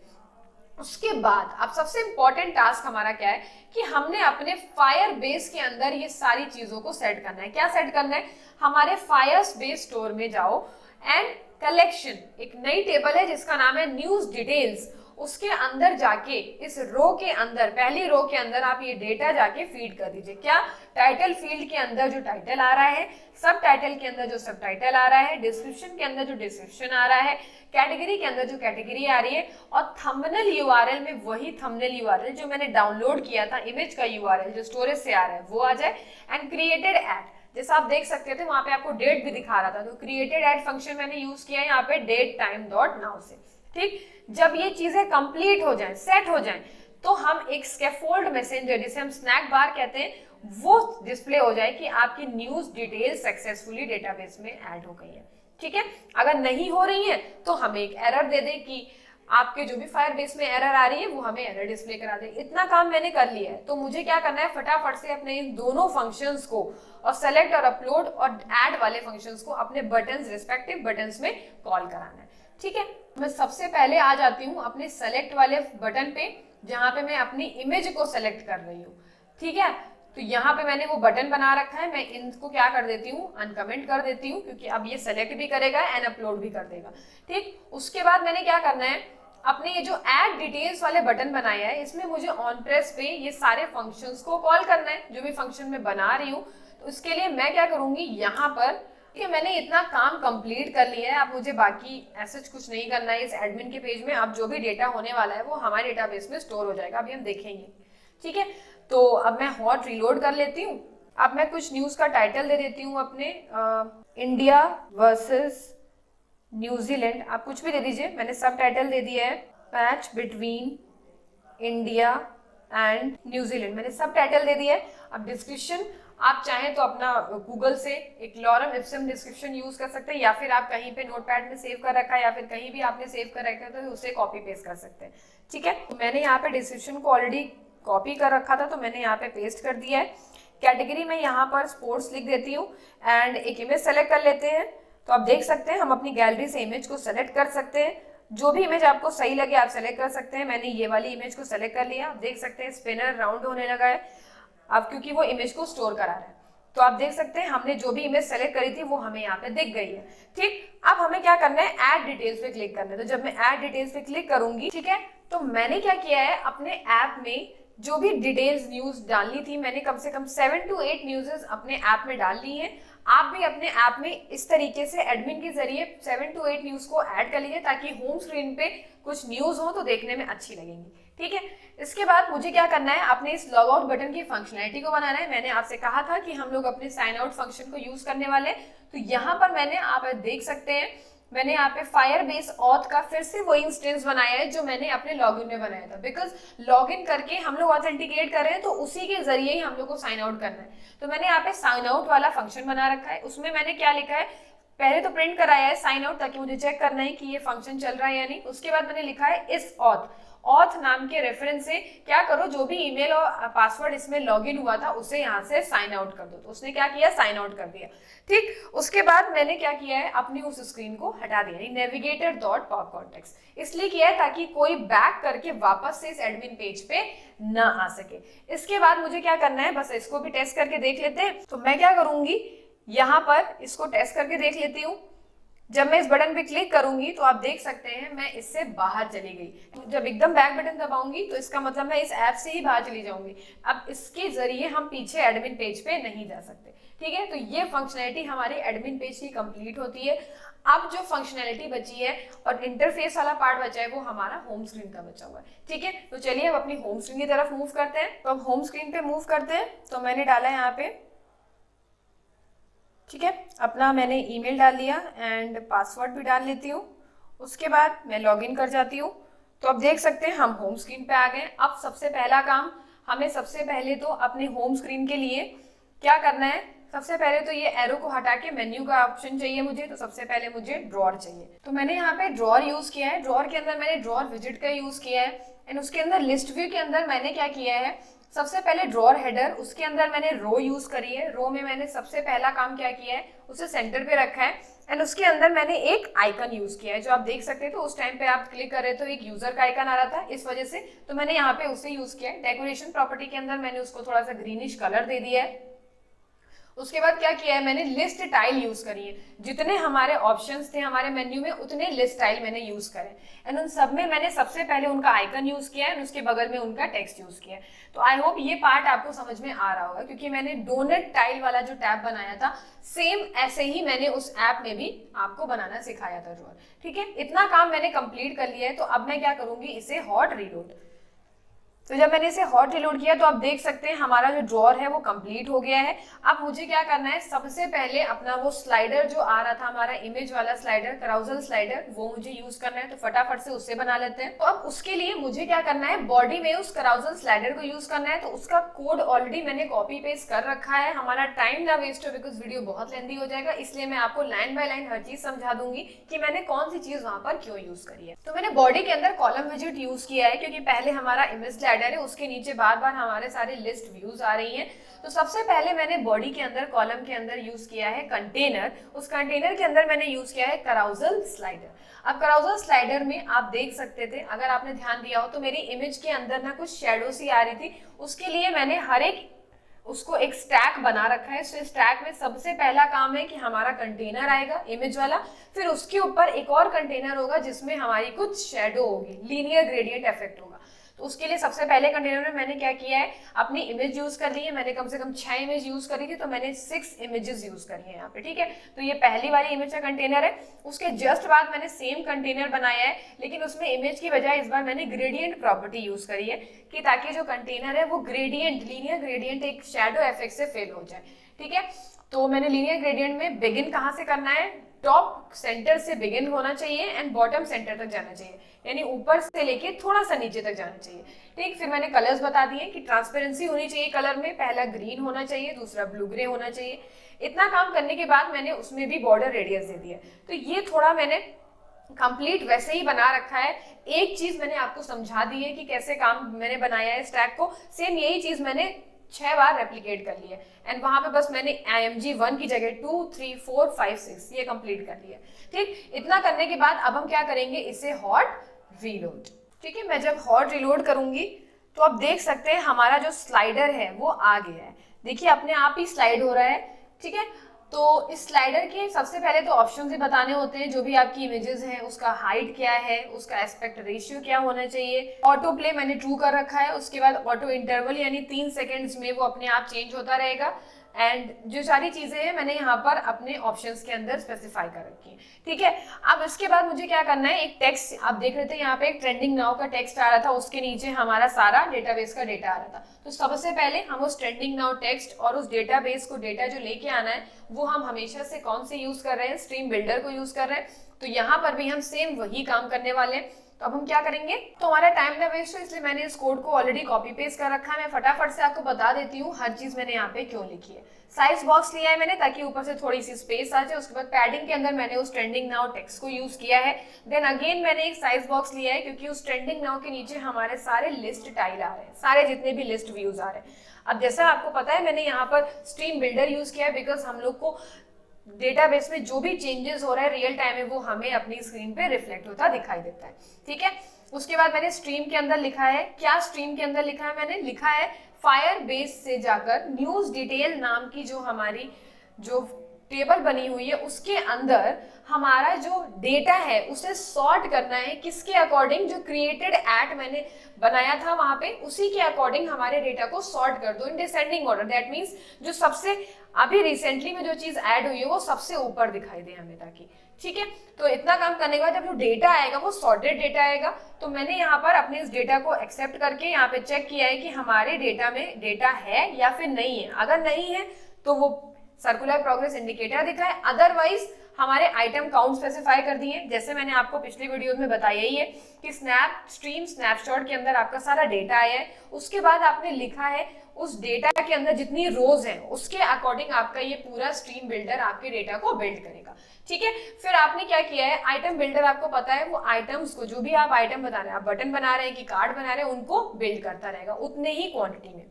उसके बाद अब सबसे इंपॉर्टेंट टास्क हमारा क्या है कि हमने अपने फायरबेस के अंदर ये सारी चीजों को सेट करना है। क्या सेट करना है, हमारे फायरबेस स्टोर में जाओ एंड कलेक्शन, एक नई टेबल है जिसका नाम है न्यूज डिटेल्स, उसके अंदर जाके इस रो के अंदर, पहली रो के अंदर आप ये डेटा जाके फीड कर दीजिए। क्या, टाइटल फील्ड के अंदर जो टाइटल आ रहा है, सब टाइटल के अंदर जो सब टाइटल आ रहा है, डिस्क्रिप्शन के अंदर जो डिस्क्रिप्शन आ रहा है, कैटेगरी के अंदर जो कैटेगरी आ रही है, और थंबनेल यूआरएल में वही थंबनेल यूआरएल जो मैंने डाउनलोड किया था, इमेज का यूआरएल जो स्टोरेज से आ रहा है वो आ जाए। एंड क्रिएटेड एट, जैसा आप देख सकते थे वहां पे आपको डेट भी दिखा रहा था, तो क्रिएटेड एट फंक्शन मैंने यूज किया है यहाँ पे डेट टाइम डॉट नाउ से, ठीक। जब ये चीजें कंप्लीट हो जाएं, सेट हो जाएं, तो हम एक स्कैफोल्ड मैसेंजर, जिसे हम स्नैक बार कहते हैं, वो डिस्प्ले हो जाए कि आपकी न्यूज डिटेल सक्सेसफुली डेटाबेस में ऐड हो गई है, ठीक है। अगर नहीं हो रही है तो हमें एक एरर दे दे कि आपके जो भी फायरबेस में एरर आ रही है वो हमें एरर डिस्प्ले करा दे। इतना काम मैंने कर लिया है, तो मुझे क्या करना है, फटाफट से अपने इन दोनों फंक्शंस को, और सेलेक्ट और अपलोड और ऐड वाले फंक्शंस को अपने बटन्स, रिस्पेक्टिव बटन्स में कॉल कराना है, ठीक है। मैं सबसे पहले आ जाती हूँ अपने सेलेक्ट वाले बटन पे, जहां पे मैं अपनी इमेज को सेलेक्ट कर रही हूँ, ठीक है। तो यहाँ पे मैंने वो बटन बना रखा है, मैं इनको क्या कर देती हूँ, अनकमेंट कर देती हूँ, क्योंकि अब ये सेलेक्ट भी करेगा एंड अपलोड भी कर देगा। ठीक, उसके बाद मैंने क्या करना है, अपने ये जो ऐड डिटेल्स वाले बटन बनाया है, इसमें मुझे ऑन प्रेस पे ये सारे फंक्शंस को कॉल करना है, जो भी फंक्शन मैं बना रही हूँ। तो उसके लिए मैं क्या करूंगी, यहाँ पर कि मैंने इतना काम कंप्लीट कर लिया है, अब मुझे बाकी ऐसा कुछ नहीं करना है। इस एडमिन के पेज में अब जो भी डेटा होने वाला है वो हमारे डेटाबेस में स्टोर हो जाएगा, अभी हम देखेंगे। ठीक है, तो अब मैं हॉट रीलोड कर लेती हूँ। अब मैं कुछ न्यूज का टाइटल दे देती हूँ अपने, इंडिया वर्सेस न्यूजीलैंड, आप कुछ भी दे दीजिए। मैंने सब टाइटल दे दिया है, match between India and New Zealand, मैंने सब टाइटल दे दिया है। अब डिस्क्रिप्शन आप चाहें तो अपना गूगल से एक लॉरम इप्सम डिस्क्रिप्शन यूज कर सकते हैं, या फिर आप कहीं पे नोटपैड में सेव कर रखा है, या फिर कहीं भी आपने सेव कर रखा है तो उसे कॉपी पेस्ट कर सकते हैं। ठीक है, तो मैंने यहाँ पे डिस्क्रिप्शन को ऑलरेडी कॉपी कर रखा था, तो मैंने यहाँ पे पेस्ट कर दिया है। कैटेगरी में यहाँ पर स्पोर्ट्स लिख देती हूँ एंड एक इमेज सेलेक्ट कर लेते हैं। तो आप देख सकते हैं हम अपनी गैलरी से इमेज को सेलेक्ट कर सकते हैं, जो भी इमेज आपको सही लगे आप सेलेक्ट कर सकते हैं। मैंने ये वाली इमेज को सेलेक्ट कर लिया, आप देख सकते हैं स्पिनर राउंड होने लगा है अब, क्योंकि वो इमेज को स्टोर करा रहा है। तो आप देख सकते हैं हमने जो भी इमेज सेलेक्ट करी थी वो हमें यहाँ पे दिख गई है। ठीक, अब हमें क्या करना है, ऐड डिटेल्स पे क्लिक करना है। तो जब मैं ऐड डिटेल्स पे क्लिक करूंगी, ठीक है, तो मैंने क्या किया है, अपने ऐप में जो भी डिटेल्स न्यूज डालनी थी, मैंने कम से कम 7 to 8 न्यूज़ेस अपने ऐप में डाल ली है। आप भी अपने ऐप में इस तरीके से एडमिन के जरिए 7 to 8 न्यूज को ऐड कर लीजिए, ताकि होम स्क्रीन पे कुछ न्यूज हो तो देखने में अच्छी लगेंगी। ठीक है, इसके बाद मुझे क्या करना है, अपने इस लॉग आउट बटन की फंक्शनैलिटी को बनाना है। मैंने आपसे कहा था कि हम लोग अपने साइन आउट फंक्शन को यूज करने वाले, तो यहाँ पर मैंने, आप देख सकते हैं मैंने यहाँ पे फायरबेस ऑथ का फिर से वही इंस्टेंस बनाया है जो मैंने अपने लॉगिन में बनाया था, बिकॉज लॉगिन करके हम लोग ऑथेंटिकेट कर रहे हैं तो उसी के जरिए ही हम लोग को साइन आउट करना है। तो मैंने यहाँ पे साइन आउट वाला फंक्शन बना रखा है, उसमें मैंने क्या लिखा है, पहले तो प्रिंट कराया है साइन आउट, ताकि मुझे चेक करना है कि ये फंक्शन चल रहा है या नहीं। उसके बाद मैंने लिखा है इस ऑथ नाम के रेफरेंस से क्या करो, जो भी ईमेल और पासवर्ड इसमें लॉगिन हुआ था उसे यहाँ से साइन आउट कर दो। तो उसने क्या किया, साइन आउट कर दिया। ठीक, उसके बाद मैंने क्या किया है, अपनी उस स्क्रीन को हटा दिया, navigator.pop-context इसलिए किया है ताकि कोई बैक करके वापस से इस एडमिन पेज पे ना आ सके। इसके बाद मुझे क्या करना है, बस इसको भी टेस्ट करके देख लेते हैं। तो मैं क्या करूंगी, यहाँ पर इसको टेस्ट करके देख लेती हूँ। जब मैं इस बटन पे क्लिक करूंगी तो आप देख सकते हैं मैं इससे बाहर चली गई। जब एकदम बैक बटन दबाऊंगी तो इसका मतलब मैं इस ऐप से ही बाहर चली जाऊंगी। अब इसके जरिए हम पीछे एडमिन पेज पे नहीं जा सकते। ठीक है, तो ये फंक्शनैलिटी हमारी एडमिन पेज की कंप्लीट होती है। अब जो फंक्शनैलिटी बची है और इंटरफेस वाला पार्ट बचा है वो हमारा होम स्क्रीन का बचा हुआ है। ठीक है, तो चलिए अब अपनी होम स्क्रीन की तरफ मूव करते हैं। तो अब होम स्क्रीन पे मूव करते हैं। तो मैंने डाला है यहाँ पे, ठीक है, अपना मैंने ईमेल डाल लिया एंड पासवर्ड भी डाल लेती हूँ। उसके बाद मैं लॉगिन कर जाती हूँ। तो अब देख सकते हैं हम होम स्क्रीन पे आ गए। अब सबसे पहला काम हमें, सबसे पहले तो अपने होम स्क्रीन के लिए क्या करना है, सबसे पहले तो ये एरो को हटा के मेन्यू का ऑप्शन चाहिए मुझे। तो सबसे पहले मुझे ड्रॉर चाहिए, तो मैंने यहाँ पे ड्रॉर यूज किया है। ड्रॉर के अंदर मैंने ड्रॉर विजिट का यूज किया है एंड उसके अंदर लिस्ट व्यू के अंदर मैंने क्या किया है, सबसे पहले ड्रॉर हेडर, उसके अंदर मैंने रो यूज करी है। रो में मैंने सबसे पहला काम क्या किया है, उसे सेंटर पे रखा है एंड उसके अंदर मैंने एक आइकन यूज किया है जो आप देख सकते हैं। तो उस टाइम पे आप क्लिक कर रहे तो एक यूजर का आइकन आ रहा था, इस वजह से तो मैंने यहाँ पे उसे यूज किया है। डेकोरेशन प्रॉपर्टी के अंदर मैंने उसको थोड़ा सा ग्रीनिश कलर दे दिया है। उसके बाद क्या किया है, मैंने लिस्ट टाइल यूज करी है। जितने हमारे ऑप्शंस थे हमारे मेन्यू में उतने लिस्ट टाइल मैंने यूज करे एंड उन सब में मैंने सबसे पहले उनका आइकन यूज किया है और उसके बगल में उनका टेक्स्ट यूज किया है। तो आई होप ये पार्ट आपको समझ में आ रहा होगा, क्योंकि मैंने डोनट टाइल वाला जो टैब बनाया था सेम ऐसे ही मैंने उस ऐप में भी आपको बनाना सिखाया था ड्रॉर। ठीक है, इतना काम मैंने कंप्लीट कर लिया है। तो अब मैं क्या करूंगी, इसे हॉट रीलोड। तो जब मैंने इसे हॉट रीलोड किया तो आप देख सकते हैं हमारा जो ड्रॉर है वो कंप्लीट हो गया है। अब मुझे क्या करना है, सबसे पहले अपना वो स्लाइडर जो आ रहा था हमारा इमेज वाला स्लाइडर, कराउजल स्लाइडर, वो मुझे यूज करना है। तो फटाफट से उससे बना लेते हैं। तो अब उसके लिए मुझे क्या करना है, बॉडी में उस कराउजल स्लाइडर को यूज करना है। तो उसका कोड ऑलरेडी मैंने कॉपी पेस्ट कर रखा है। हमारा टाइम ना वेस्ट हो, बिकॉज वीडियो बहुत लेंदी हो जाएगा, इसलिए मैं आपको लाइन बाय लाइन हर चीज समझा दूंगी कि मैंने कौन सी चीज वहां पर क्यों यूज करी है। तो मैंने बॉडी के अंदर कॉलम विजिट यूज किया है, क्योंकि पहले हमारा इमेज स्लाइडर है, उसके नीचे बार बार हमारे सारे लिस्ट व्यूज आ रही हैं। तो सबसे पहले मैंने बॉडी के अंदर कॉलम के अंदर यूज किया है कंटेनर। उस कंटेनर के अंदर मैंने यूज किया है कराउजल स्लाइडर। अब कराउजल स्लाइडर में आप देख सकते थे, अगर आपने ध्यान दिया हो तो मेरी इमेज के अंदर ना कुछ शेडो सी आ रही थी। उसके लिए मैंने हर एक उसको एक स्टैक बना रखा है। तो स्टैक में सबसे पहला काम है कि हमारा कंटेनर आएगा इमेज वाला, फिर उसके ऊपर एक और कंटेनर होगा जिसमें हमारी कुछ शेडो होगी, लीनियर ग्रेडियंट इफेक्ट होगा। तो उसके लिए सबसे पहले कंटेनर में मैंने क्या किया है, अपनी इमेज यूज कर ली है। मैंने कम से कम 6 इमेज यूज करी थी, तो मैंने 6 इमेजेस यूज करी है यहाँ पे, ठीक है। तो ये पहली वाली इमेज का कंटेनर है। उसके जस्ट बाद मैंने सेम कंटेनर बनाया है, लेकिन उसमें इमेज की बजाय इस बार मैंने ग्रेडियंट प्रॉपर्टी यूज करी है कि ताकि जो कंटेनर है वो ग्रेडियंट, लीनियर ग्रेडियंट, एक शैडो इफेक्ट से फिल हो जाए, ठीक है। तो मैंने लीनियर ग्रेडियंट में बिगिन कहाँ से करना है, टॉप सेंटर से बिगिन होना चाहिए एंड बॉटम सेंटर तक जाना चाहिए, यानी ऊपर से लेके थोड़ा सा नीचे तक जाना चाहिए, ठीक। फिर मैंने कलर्स बता दिए कि ट्रांसपेरेंसी होनी चाहिए कलर में, पहला ग्रीन होना चाहिए, दूसरा ब्लू ग्रे होना चाहिए। इतना काम करने के बाद मैंने उसमें भी बॉर्डर रेडियस दे दिया। तो ये थोड़ा मैंने कंप्लीट वैसे ही बना रखा है। एक चीज मैंने आपको समझा दी है कि कैसे काम मैंने बनाया है स्टैक को, सेम यही चीज मैंने 6 बार रेप्लिकेट कर लिया एंड वहां पे बस मैंने IMG 1 की जगह 2, 3, 4, 5, 6 ये कंप्लीट कर लिया, ठीक। इतना करने के बाद अब हम क्या करेंगे, इसे हॉट रीलोड, ठीक है। मैं जब हॉट रीलोड करूंगी तो आप देख सकते हैं हमारा जो स्लाइडर है वो आ गया है, देखिए अपने आप ही स्लाइड हो रहा है, ठीक है। तो इस स्लाइडर के सबसे पहले तो ऑप्शंस ही बताने होते हैं, जो भी आपकी इमेजेस हैं उसका हाइट क्या है, उसका एस्पेक्ट रेशियो क्या होना चाहिए। ऑटो प्ले मैंने ट्रू कर रखा है, उसके बाद ऑटो इंटरवल यानी 3 सेकेंड्स में वो अपने आप चेंज होता रहेगा एंड जो सारी चीजें हैं मैंने यहाँ पर अपने ऑप्शंस के अंदर स्पेसिफाई कर रखी है, ठीक है। अब इसके बाद मुझे क्या करना है, एक टेक्स्ट आप देख रहे थे यहाँ पे एक ट्रेंडिंग नाउ का टेक्स्ट आ रहा था, उसके नीचे हमारा सारा डेटाबेस का डेटा आ रहा था। तो सबसे पहले हम उस ट्रेंडिंग नाउ टेक्स्ट और उस डेटाबेस को डेटा जो लेके आना है वो हम हमेशा से कौन से यूज कर रहे हैं, स्ट्रीम बिल्डर को यूज कर रहे हैं। तो यहाँ पर भी हम सेम वही काम करने वाले हैं। तो अब हम क्या करेंगे, तो हमारा टाइम ना वेस्ट हो, इसलिए मैंने इस कोड को ऑलरेडी कॉपी पेस्ट कर रखा है। मैं फटाफट से आपको बता देती हूँ हर चीज मैंने यहाँ पे क्यों लिखी है। साइज बॉक्स लिया है मैंने ताकि ऊपर से थोड़ी सी स्पेस आ जाए। उसके बाद पैडिंग के अंदर मैंने उस ट्रेंडिंग नाउ टेक्स्ट को यूज किया है। देन अगेन मैंने एक साइज बॉक्स लिया है क्योंकि उस ट्रेंडिंग नाउ के नीचे हमारे सारे लिस्ट टाइल आ रहे हैं, सारे जितने भी लिस्ट व्यूज आ रहे हैं। अब जैसा आपको पता है मैंने यहाँ पर स्ट्रीम बिल्डर यूज किया है बिकॉज हम लोग को डेटाबेस में जो भी चेंजेस हो रहा है रियल टाइम में वो हमें अपनी स्क्रीन पे रिफ्लेक्ट होता दिखाई देता है, ठीक है। उसके बाद मैंने स्ट्रीम के अंदर लिखा है, क्या स्ट्रीम के अंदर लिखा है, मैंने लिखा है फायरबेस से जाकर न्यूज डिटेल नाम की जो हमारी जो टेबल बनी हुई है उसके अंदर हमारा जो डेटा है उसे सॉर्ट करना है, किसके अकॉर्डिंग, जो क्रिएटेड एट मैंने बनाया था वहां पे उसी के अकॉर्डिंग हमारे डेटा को सॉर्ट कर दो in descending order. That means जो सबसे अभी रिसेंटली में जो चीज ऐड हुई है वो सबसे ऊपर दिखाई दे हमें, ताकि, ठीक है। तो इतना काम करने के बाद जब जो डेटा आएगा वो सॉर्टेड डेटा आएगा। तो मैंने यहाँ पर अपने इस डेटा को एक्सेप्ट करके यहाँ पे चेक किया है कि हमारे डेटा में डेटा है या फिर नहीं है। अगर नहीं है तो वो सर्कुलर प्रोग्रेस इंडिकेटर दिखाए, अदरवाइज हमारे आइटम काउंट स्पेसिफाई कर दिए। जैसे मैंने आपको पिछली वीडियो में बताया ही है कि स्नैप स्ट्रीम स्नैपशॉट के अंदर आपका सारा डेटा आया है, उसके बाद आपने लिखा है उस डेटा के अंदर जितनी रोज हैं उसके अकॉर्डिंग आपका ये पूरा स्ट्रीम बिल्डर आपके डेटा को बिल्ड करेगा, ठीक है। फिर आपने क्या किया है, आइटम बिल्डर आपको पता है वो आइटम्स को, जो भी आप आइटम बना रहे हैं, आप बटन बना रहे हैं कि कार्ड बना रहे हैं, उनको बिल्ड करता रहेगा उतने ही क्वांटिटी में।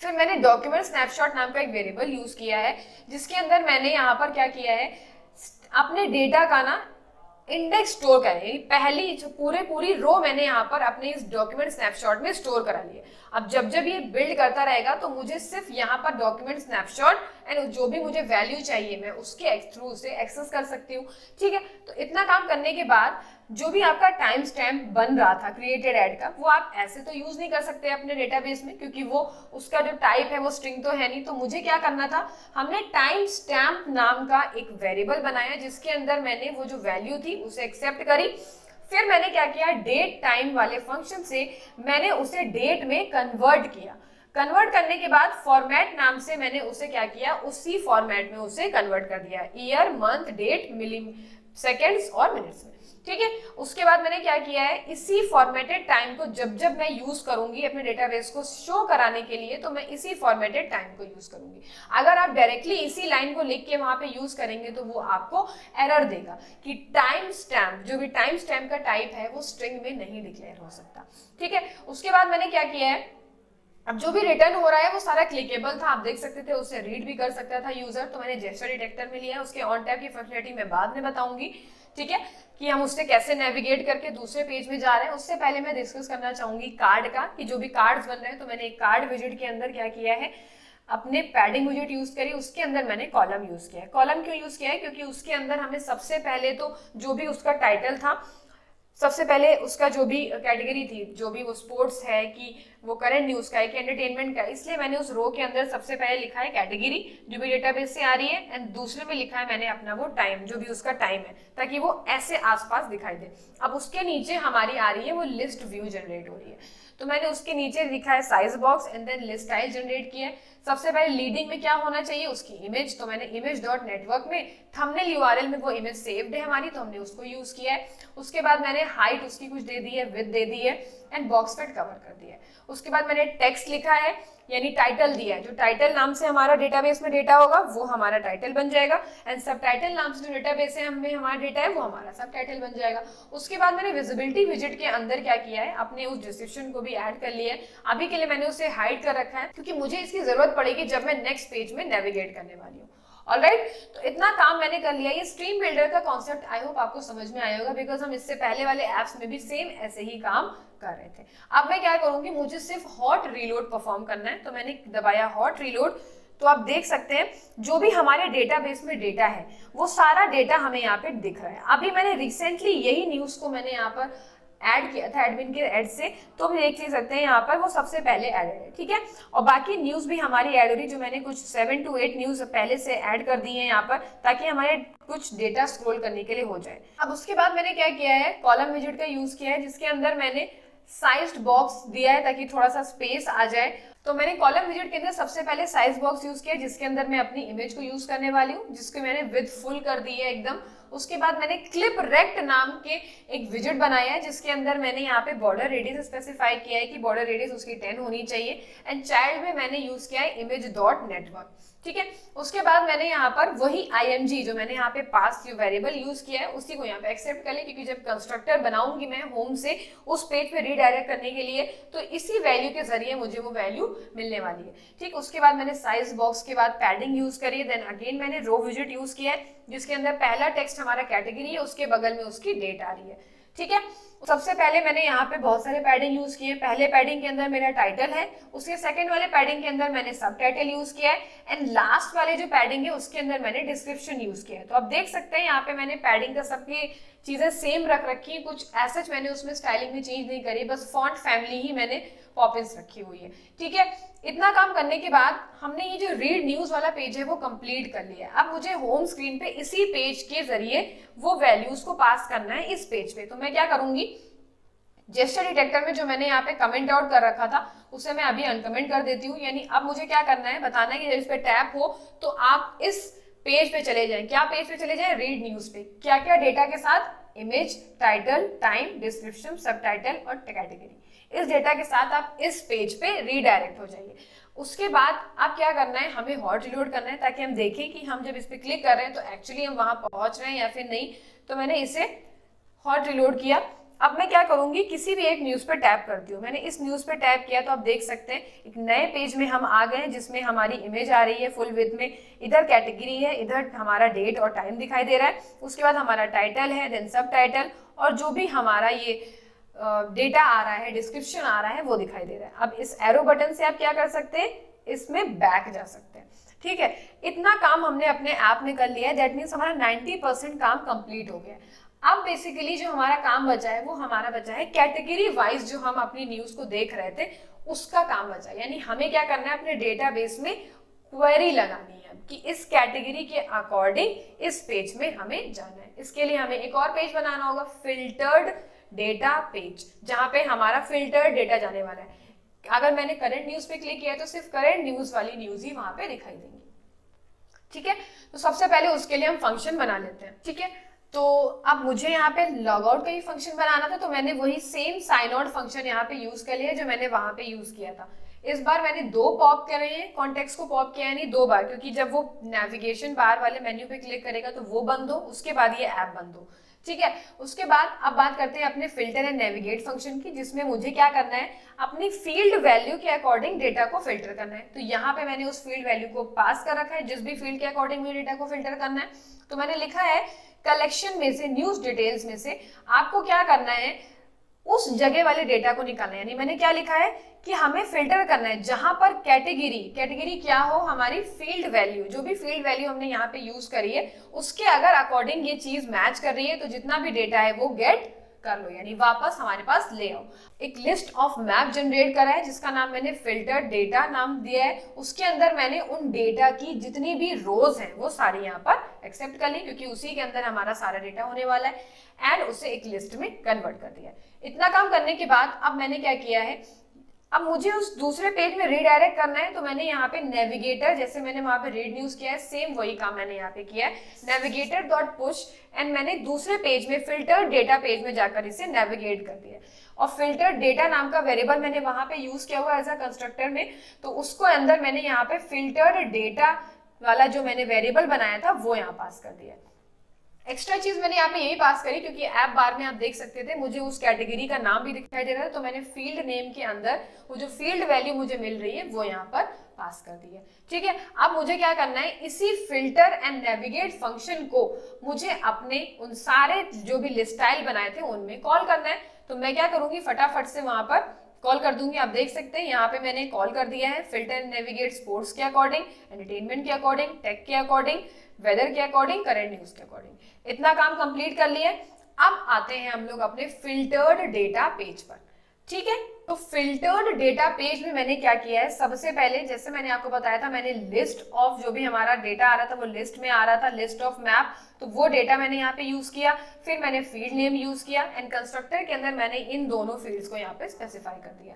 फिर मैंने डॉक्यूमेंट स्नैपशॉट नाम का एक वेरिएबल यूज किया है जिसके अंदर मैंने यहाँ पर क्या किया है, अपने डेटा का ना इंडेक्स स्टोर करें, पहली जो पूरी रो मैंने यहाँ पर अपने इस डॉक्यूमेंट स्नैपशॉट में स्टोर करा लिया। अब जब ये बिल्ड करता रहेगा तो मुझे सिर्फ यहाँ पर डॉक्यूमेंट स्नैपशॉट एंड जो भी मुझे वैल्यू चाहिए मैं उसके थ्रू से एक्सेस कर सकती हूँ, ठीक है। तो इतना काम करने के बाद जो भी आपका टाइम स्टैम्प बन रहा था क्रिएटेड एड का, वो आप ऐसे तो यूज नहीं कर सकते अपने डेटाबेस में क्योंकि वो उसका जो टाइप है वो स्ट्रिंग तो है नहीं। तो मुझे क्या करना था, हमने टाइम स्टैम्प नाम का एक वेरिएबल बनाया जिसके अंदर मैंने वो जो वैल्यू थी उसे एक्सेप्ट करी। फिर मैंने क्या किया, डेट टाइम वाले फंक्शन से मैंने उसे डेट में कन्वर्ट किया। कन्वर्ट करने के बाद फॉर्मेट नाम से मैंने उसे क्या किया, उसी फॉर्मेट में उसे कन्वर्ट कर दिया, ईयर मंथ डेट मिली सेकेंड्स और मिनट्स में, ठीक है। उसके बाद मैंने क्या किया है, इसी फॉर्मेटेड टाइम को जब मैं यूज करूंगी अपने डेटाबेस को शो कराने के लिए तो मैं इसी फॉर्मेटेड टाइम को यूज करूंगी। अगर आप डायरेक्टली इसी लाइन को लिख के वहां पे यूज करेंगे तो वो आपको एरर देगा कि टाइम स्टैम्प, जो भी टाइम स्टैम्प का टाइप है वो स्ट्रिंग में नहीं डिक्लेयर हो सकता, ठीक है। उसके बाद मैंने क्या किया है, अब जो भी रिटर्न हो रहा है वो सारा क्लिकेबल था, आप देख सकते थे, उससे रीड भी कर सकता था यूजर। तो मैंने जेस्चर डिटेक्टर में लिया है, उसके ऑन टैप की फैसिलिटी मैं बाद में बताऊंगी, ठीक है, कि हम उससे कैसे नेविगेट करके दूसरे पेज में जा रहे हैं। उससे पहले मैं डिस्कस करना चाहूंगी कार्ड का, कि जो भी कार्ड्स बन रहे हैं, तो मैंने एक कार्ड विजिट के अंदर क्या किया है, अपने पैडिंग विजिट यूज करी, उसके अंदर मैंने कॉलम यूज किया है। कॉलम क्यों यूज किया है, क्योंकि उसके अंदर हमें सबसे पहले तो जो भी उसका टाइटल था, सबसे पहले उसका जो भी कैटेगरी थी, जो भी वो स्पोर्ट्स है कि वो करंट न्यूज का है कि एंटरटेनमेंट का, इसलिए मैंने उस रो के अंदर सबसे पहले लिखा है कैटेगरी जो भी डेटाबेस से आ रही है, एंड दूसरे में लिखा है मैंने अपना वो टाइम, जो भी उसका टाइम है, ताकि वो ऐसे आसपास दिखाई दे। अब उसके नीचे हमारी आ रही है वो लिस्ट व्यू जनरेट हो रही है, तो मैंने उसके नीचे लिखा है size box and then list style generate किया है। सबसे पहले लीडिंग में क्या होना चाहिए, उसकी इमेज, तो मैंने image डॉट नेटवर्क में थंबनेल यूआरएल में वो इमेज सेव्ड है हमारी, तो हमने उसको यूज किया है। उसके बाद मैंने हाइट उसकी कुछ दे दी है, विड्थ दे दी है, एंड बॉक्स फिट कवर कर दिया है। उसके बाद मैंने टेक्स्ट लिखा है, यानी टाइटल दिया है, जो टाइटल नाम से हमारा डेटाबेस में डेटा होगा वो हमारा टाइटल बन जाएगा, एंड सब टाइटल नाम से जो डेटाबेस है हमें हमारा डेटा है वो हमारा सब टाइटल बन जाएगा। उसके बाद मैंने विजिबिलिटी विजिट के अंदर क्या किया है, अपने उस डिस्क्रिप्शन को भी ऐड कर लिया है। अभी के लिए मैंने उसे हाइड कर रखा है, क्योंकि मुझे इसकी जरूरत पड़ेगी जब मैं नेक्स्ट पेज में नेविगेट करने वाली हूँ। ऑलराइट, तो इतना काम मैंने कर लिया। ये स्ट्रीम बिल्डर का कॉन्सेप्ट आई होप आपको समझ में आया होगा, बिकॉज हम इससे पहले वाले एप्स में भी सेम ऐसे ही काम कर रहे थे। अब मैं क्या करूंगी, मुझे सिर्फ हॉट रीलोड परफॉर्म करना है, तो मैंने दबाया हॉट रीलोड। तो आप देख सकते हैं जो भी हमारे डेटाबेस में डेटा है वो सारा डेटा हमें यहाँ पे दिख रहा है। अभी मैंने रिसेंटली यही न्यूज को मैंने यहाँ पर ऐड किया था एडमिन के ऐड से, तो हम देख सकते हैं यहाँ पर वो सबसे पहले ऐड है, ठीक है। और बाकी न्यूज भी हमारी ऐड हो रही, जो मैंने कुछ 7 to 8 न्यूज पहले से ऐड कर दी है यहाँ पर, ताकि हमारे कुछ डेटा स्क्रॉल करने के लिए हो जाए। अब उसके बाद मैंने क्या किया है, कॉलम विजिट का यूज किया है, जिसके अंदर मैंने साइज्ड बॉक्स दिया है ताकि थोड़ा सा स्पेस आ जाए। तो मैंने कॉलम विजिट के अंदर सबसे पहले साइज बॉक्स यूज किया, जिसके अंदर मैं अपनी इमेज को यूज करने वाली हूँ, जिसको मैंने विद फुल कर दी है एकदम। उसके बाद मैंने क्लिप रेक्ट नाम के एक विजिट बनाया है, जिसके अंदर मैंने यहाँ पे बॉर्डर रेडियस स्पेसिफाई किया है कि बॉर्डर रेडियस उसकी 10 होनी चाहिए, एंड चाइल्ड में मैंने यूज किया है इमेज डॉट नेटवर्क, ठीक है। उसके बाद मैंने यहाँ पर वही img जो मैंने यहाँ पे पास वेरिएबल यूज किया है उसी को यहाँ पे एक्सेप्ट कर ले, क्योंकि जब कंस्ट्रक्टर बनाऊंगी मैं होम से उस पेज पे रीडायरेक्ट करने के लिए, तो इसी वैल्यू के जरिए मुझे वो वैल्यू मिलने वाली है, ठीक। उसके बाद मैंने साइज बॉक्स के बाद पैडिंग यूज करी है, देन अगेन मैंने रो विजिट यूज किया है, जिसके अंदर पहला टेक्स्ट हमारा कैटेगरी है, उसके बगल में उसकी डेट आ रही है, ठीक है। सबसे पहले मैंने यहाँ पे बहुत सारे पैडिंग यूज किए। पहले पैडिंग के अंदर मेरा टाइटल है, उसके सेकंड वाले पैडिंग के अंदर मैंने सब टाइटल यूज किया है, एंड लास्ट वाले जो पैडिंग है उसके अंदर मैंने डिस्क्रिप्शन यूज किया है। तो आप देख सकते हैं यहाँ पे मैंने पैडिंग का सबकी चीजें सेम रख रखी है, कुछ ऐसा मैंने उसमें स्टाइलिंग में चेंज नहीं करी, बस फॉन्ट फैमिली ही मैंने पॉपिंस रखी हुई है, ठीक है। इतना काम करने के बाद हमने ये जो रीड न्यूज वाला पेज है वो कंप्लीट कर लिया है। अब मुझे होम स्क्रीन पे इसी पेज के जरिए वो वैल्यूज को पास करना है इस पेज पे। तो मैं क्या करूंगी, जेस्चर डिटेक्टर में जो मैंने यहाँ पे कमेंट आउट कर रखा था उसे मैं अभी अनकमेंट कर देती हूँ। यानी अब मुझे क्या करना है, बताना है कि जब इस पे टैप हो तो आप इस पेज पे चले जाएं। क्या पेज पे चले जाएं, रीड न्यूज पे। क्या क्या डेटा के साथ, image, title, time, description, subtitle और कैटेगरी। इस डेटा के साथ आप इस पेज पे रीडायरेक्ट हो जाइए। उसके बाद आप क्या करना है, हमें हॉट रिलोड करना है, ताकि हम देखें कि हम जब इस पे क्लिक कर रहे हैं तो एक्चुअली हम वहां पहुंच रहे हैं या फिर नहीं। तो मैंने इसे हॉट रिलोड किया। अब मैं क्या करूंगी, किसी भी एक न्यूज पे टैप करती हूँ। मैंने इस न्यूज पे टैप किया तो आप देख सकते हैं एक नए पेज में हम आ गए हैं, जिसमें हमारी इमेज आ रही है फुल विड्थ में, इधर कैटेगरी है, इधर हमारा डेट और टाइम दिखाई दे रहा है। उसके बाद हमारा टाइटल है, देन सब टाइटल, और जो भी हमारा ये डेटा आ रहा है, डिस्क्रिप्शन आ रहा है, वो दिखाई दे रहा है। अब इस एरो बटन से आप क्या कर सकते हैं, इसमें बैक जा सकते हैं, ठीक है। इतना काम हमने अपने ऐप में कर लिया है, दैट मीन्स हमारा 90% काम कंप्लीट हो गया है। अब बेसिकली जो हमारा काम बचा है वो हमारा बचा है कैटेगरी वाइज, जो हम अपनी न्यूज को देख रहे थे उसका काम बचा है। यानी हमें क्या करना है, अपने डेटाबेस में क्वेरी लगानी है कि इस कैटेगरी के अकॉर्डिंग इस पेज में हमें जाना है। इसके लिए हमें एक और पेज बनाना होगा, फिल्टर्ड डेटा पेज, जहां पे हमारा फिल्टर्ड डेटा जाने वाला है। अगर मैंने करंट न्यूज पे क्लिक किया तो सिर्फ करंट न्यूज वाली न्यूज ही वहां पे दिखाई देंगी, ठीक है। तो सबसे पहले उसके लिए हम फंक्शन बना लेते हैं, ठीक है। तो अब मुझे यहाँ पे लॉग आउट का ही फंक्शन बनाना था, तो मैंने वही सेम साइन आउट फंक्शन यहाँ पे यूज कर लिया जो मैंने वहां पे यूज किया था। इस बार मैंने 2 पॉप करे हैं, कॉन्टेक्स्ट को पॉप किया है नहीं 2 बार, क्योंकि जब वो नेविगेशन बार वाले मेन्यू पे क्लिक करेगा तो वो बंद हो, उसके बाद ये ऐप बंद हो, ठीक है। उसके बाद अब बात करते हैं अपने फिल्टर एंड नेविगेट फंक्शन की, जिसमें मुझे क्या करना है, अपनी फील्ड वैल्यू के अकॉर्डिंग डेटा को फिल्टर करना है। तो यहाँ पे मैंने उस फील्ड वैल्यू को पास कर रखा है, जिस भी फील्ड के अकॉर्डिंग मुझे डेटा को फिल्टर करना है। तो मैंने लिखा है कलेक्शन में से, न्यूज डिटेल्स में से आपको क्या करना है, उस जगह वाले डेटा को निकालना है। यानी मैंने क्या लिखा है कि हमें फिल्टर करना है जहां पर कैटेगरी क्या हो, हमारी फील्ड वैल्यू, जो भी फील्ड वैल्यू हमने यहाँ पे यूज करी है उसके अगर अकॉर्डिंग ये चीज मैच कर रही है तो जितना भी डेटा है वो गेट कर लो, यानी वापस हमारे पास ले आओ। एक लिस्ट ऑफ मैप जनरेट करा है जिसका नाम मैंने फिल्टर डेटा नाम दिया है। उसके अंदर मैंने उन डेटा की जितनी भी रोज हैं वो सारी यहाँ पर एक्सेप्ट कर ली, क्योंकि उसी के अंदर हमारा सारा डेटा होने वाला है, एंड उसे एक लिस्ट में कन्वर्ट कर दिया। इतना काम करने के बाद अब मैंने क्या किया है, अब मुझे उस दूसरे पेज में रीडायरेक्ट करना है। तो मैंने यहाँ पे नेविगेटर, जैसे मैंने वहां पे रीड न्यूज किया है, सेम वही काम मैंने यहाँ पे किया है, नेविगेटर डॉट पुश, एंड मैंने दूसरे पेज में फिल्टर डेटा पेज में जाकर इसे नेविगेट कर दिया। और फिल्टर डेटा नाम का वेरिएबल मैंने वहां पे यूज किया हुआ एज अ कंस्ट्रक्टर में, तो उसको अंदर मैंने यहाँ पे फिल्टर डेटा वाला जो मैंने वेरिएबल बनाया था वो यहाँ पास कर दिया। एक्स्ट्रा चीज मैंने यहाँ पे यही पास करी क्योंकि ऐप बार में आप देख सकते थे मुझे उस कैटेगरी का नाम भी दिखाई दे रहा था, तो मैंने फील्ड नेम के अंदर वो जो फील्ड वैल्यू मुझे मिल रही है वो यहाँ पर पास कर दी है। ठीक है, अब मुझे क्या करना है, इसी फिल्टर एंड नेविगेट फंक्शन को मुझे अपने उन सारे जो भी लिस्टाइल बनाए थे उनमें कॉल करना है। तो मैं क्या करूंगी, फटाफट से वहां पर कॉल कर दूंगी। आप देख सकते हैं यहाँ पे मैंने कॉल कर दिया है फिल्टर एंड नेविगेट स्पोर्ट्स के अकॉर्डिंग, एंटरटेनमेंट के अकॉर्डिंग, टेक के अकॉर्डिंग, वेदर के अकॉर्डिंग, करंट न्यूज के अकॉर्डिंग। इतना काम कंप्लीट कर लिया। अब आते हैं हम लोग अपने फिल्टर्ड डेटा पेज पर। ठीक है, तो फिल्टर्ड डेटा पेज में मैंने क्या किया है, सबसे पहले जैसे मैंने आपको बताया था, मैंने लिस्ट ऑफ जो भी हमारा डेटा आ रहा था वो लिस्ट में आ रहा था, लिस्ट ऑफ मैप, तो वो डेटा मैंने यहाँ पे यूज किया। फिर मैंने फील्ड नेम यूज किया एंड कंस्ट्रक्टर के अंदर मैंने इन दोनों फील्ड्स को यहाँ पे स्पेसिफाई कर दिया।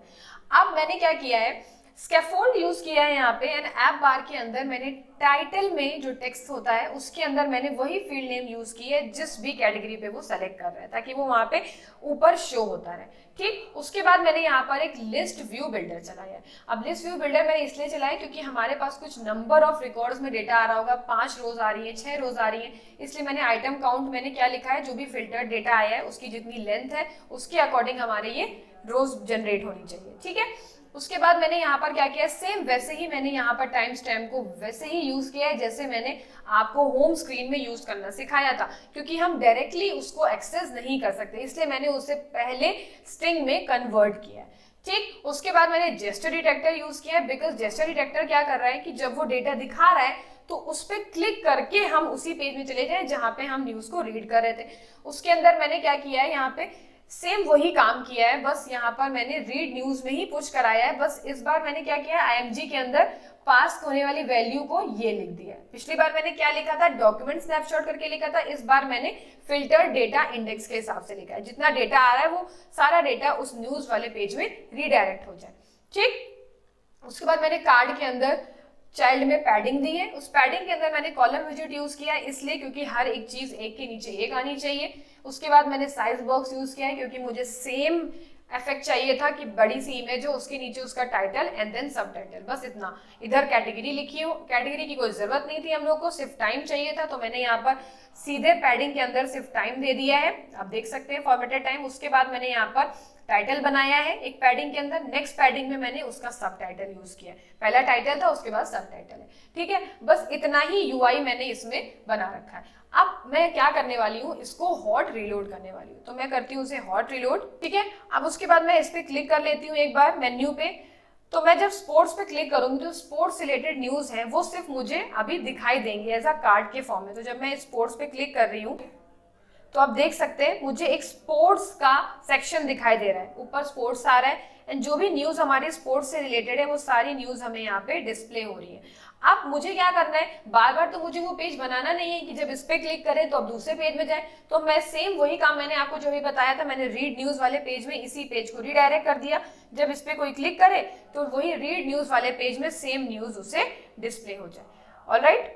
अब मैंने क्या किया है, स्कैफोल्ड यूज किया है यहाँ पे, एंड ऐप बार के अंदर मैंने टाइटल में जो टेक्स्ट होता है उसके अंदर मैंने वही फील्ड नेम यूज की है जिस भी कैटेगरी पे वो सेलेक्ट कर रहा है, ताकि वो वहां पे ऊपर शो होता रहे। ठीक, उसके बाद मैंने यहाँ पर एक लिस्ट व्यू बिल्डर चलाया है। अब लिस्ट व्यू बिल्डर मैंने इसलिए चलाया क्योंकि हमारे पास कुछ नंबर ऑफ रिकॉर्ड्स में डेटा आ रहा होगा, 5 रोज आ रही है, 6 रोज आ रही है, इसलिए मैंने आइटम काउंट मैंने क्या लिखा है, जो भी फिल्टर डेटा आया है उसकी जितनी लेंथ है उसके अकॉर्डिंग हमारे ये रोज जनरेट होनी चाहिए। ठीक है, उसके बाद मैंने यहाँ पर क्या किया, सेम वैसे ही मैंने यहाँ पर टाइम स्टैम्प को वैसे ही यूज किया है जैसे मैंने आपको होम स्क्रीन में यूज करना सिखाया था, क्योंकि हम डायरेक्टली उसको एक्सेस नहीं कर सकते, इसलिए मैंने उसे पहले स्ट्रिंग में कन्वर्ट किया है। ठीक, उसके बाद मैंने जेस्चर डिटेक्टर यूज किया है, बिकॉज जेस्चर डिटेक्टर क्या कर रहा है कि जब वो डेटा दिखा रहा है तो उस पर क्लिक करके हम उसी पेज में चले जाएं जहां पे हम न्यूज को रीड कर रहे थे। उसके अंदर मैंने क्या किया है, यहाँ पे सेम वही काम किया है, बस यहाँ पर मैंने रीड न्यूज में ही पुश कराया है। बस इस बार मैंने क्या किया, IMG के अंदर पास होने वाली वैल्यू को ये लिख दिया। पिछली बार मैंने क्या लिखा था, डॉक्यूमेंट स्नैपशॉट करके लिखा था, इस बार मैंने फिल्टर डेटा इंडेक्स के हिसाब से लिखा है, जितना डेटा आ रहा है वो सारा डेटा उस न्यूज वाले पेज में रीडायरेक्ट हो जाए। ठीक, उसके बाद मैंने कार्ड के अंदर चाइल्ड में पैडिंग दी है। उस पैडिंग के अंदर मैंने कॉलम विजेट यूज किया है, इसलिए क्योंकि हर एक चीज एक के नीचे एक आनी चाहिए। उसके बाद मैंने साइज बॉक्स यूज किया है क्योंकि मुझे सेम इफेक्ट चाहिए था कि बड़ी सी इमेज हो, उसके नीचे उसका टाइटल एंड देन सब टाइटल, बस इतना। इधर कैटेगरी लिखी हो, कैटेगरी की कोई जरूरत नहीं थी हम लोग को, सिर्फ टाइम चाहिए था, तो मैंने यहाँ पर सीधे पैडिंग के अंदर सिर्फ टाइम दे दिया है। आप देख सकते हैं फॉर्मेटेड टाइम। उसके बाद मैंने यहाँ पर टाइटल बनाया है एक पैडिंग के अंदर, नेक्स्ट पैडिंग में मैंने उसका सब टाइटल यूज किया। पहला टाइटल था, उसके बाद सब टाइटल है। ठीक है, बस इतना ही UI मैंने इसमें बना रखा है। अब मैं क्या करने वाली हूँ, इसको हॉट रीलोड करने वाली हूँ, तो मैं करती हूँ उसे हॉट रीलोड। ठीक है, अब उसके बाद मैं इस पे क्लिक कर लेती हूँ एक बार मेन्यू पे। तो मैं जब स्पोर्ट्स पे क्लिक करूंगी तो स्पोर्ट्स रिलेटेड न्यूज है वो सिर्फ मुझे अभी दिखाई देंगे एज अ कार्ड के फॉर्म में। तो जब मैं स्पोर्ट्स पे क्लिक कर रही हूँ तो आप देख सकते हैं मुझे एक स्पोर्ट्स का सेक्शन दिखाई दे रहा है, ऊपर स्पोर्ट्स आ रहा है, एंड जो भी न्यूज हमारे स्पोर्ट्स से रिलेटेड है वो सारी न्यूज हमें यहाँ पे डिस्प्ले हो रही है। अब मुझे क्या करना है, बार बार तो मुझे वो पेज बनाना नहीं है कि जब इस पे क्लिक करें तो अब दूसरे पेज में जाए। तो मैं सेम वही काम मैंने आपको जो भी बताया था, मैंने रीड न्यूज वाले पेज में इसी पेज को रीडायरेक्ट कर दिया। जब इस पे कोई क्लिक करे तो वही रीड न्यूज वाले पेज में सेम न्यूज उसे डिस्प्ले हो जाए। ऑलराइट,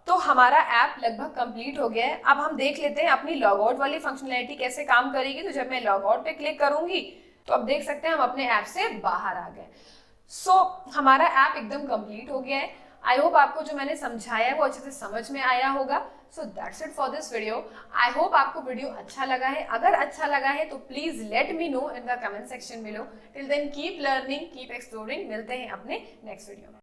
तो हमारा ऐप लगभग कंप्लीट हो गया है। अब हम देख लेते हैं अपनी लॉग आउट वाली फंक्शनैलिटी कैसे काम करेगी। तो जब मैं लॉग आउट पे क्लिक करूंगी तो अब देख सकते हैं हम अपने ऐप से बाहर आ गए। सो हमारा ऐप एकदम कंप्लीट हो गया है। आई होप आपको जो मैंने समझाया है वो अच्छे से समझ में आया होगा। So that's it for this video. I hope आपको वीडियो अच्छा लगा है। अगर अच्छा लगा है तो please let me know in the comment section below. Till then keep learning, keep exploring. मिलते हैं अपने नेक्स्ट वीडियो में।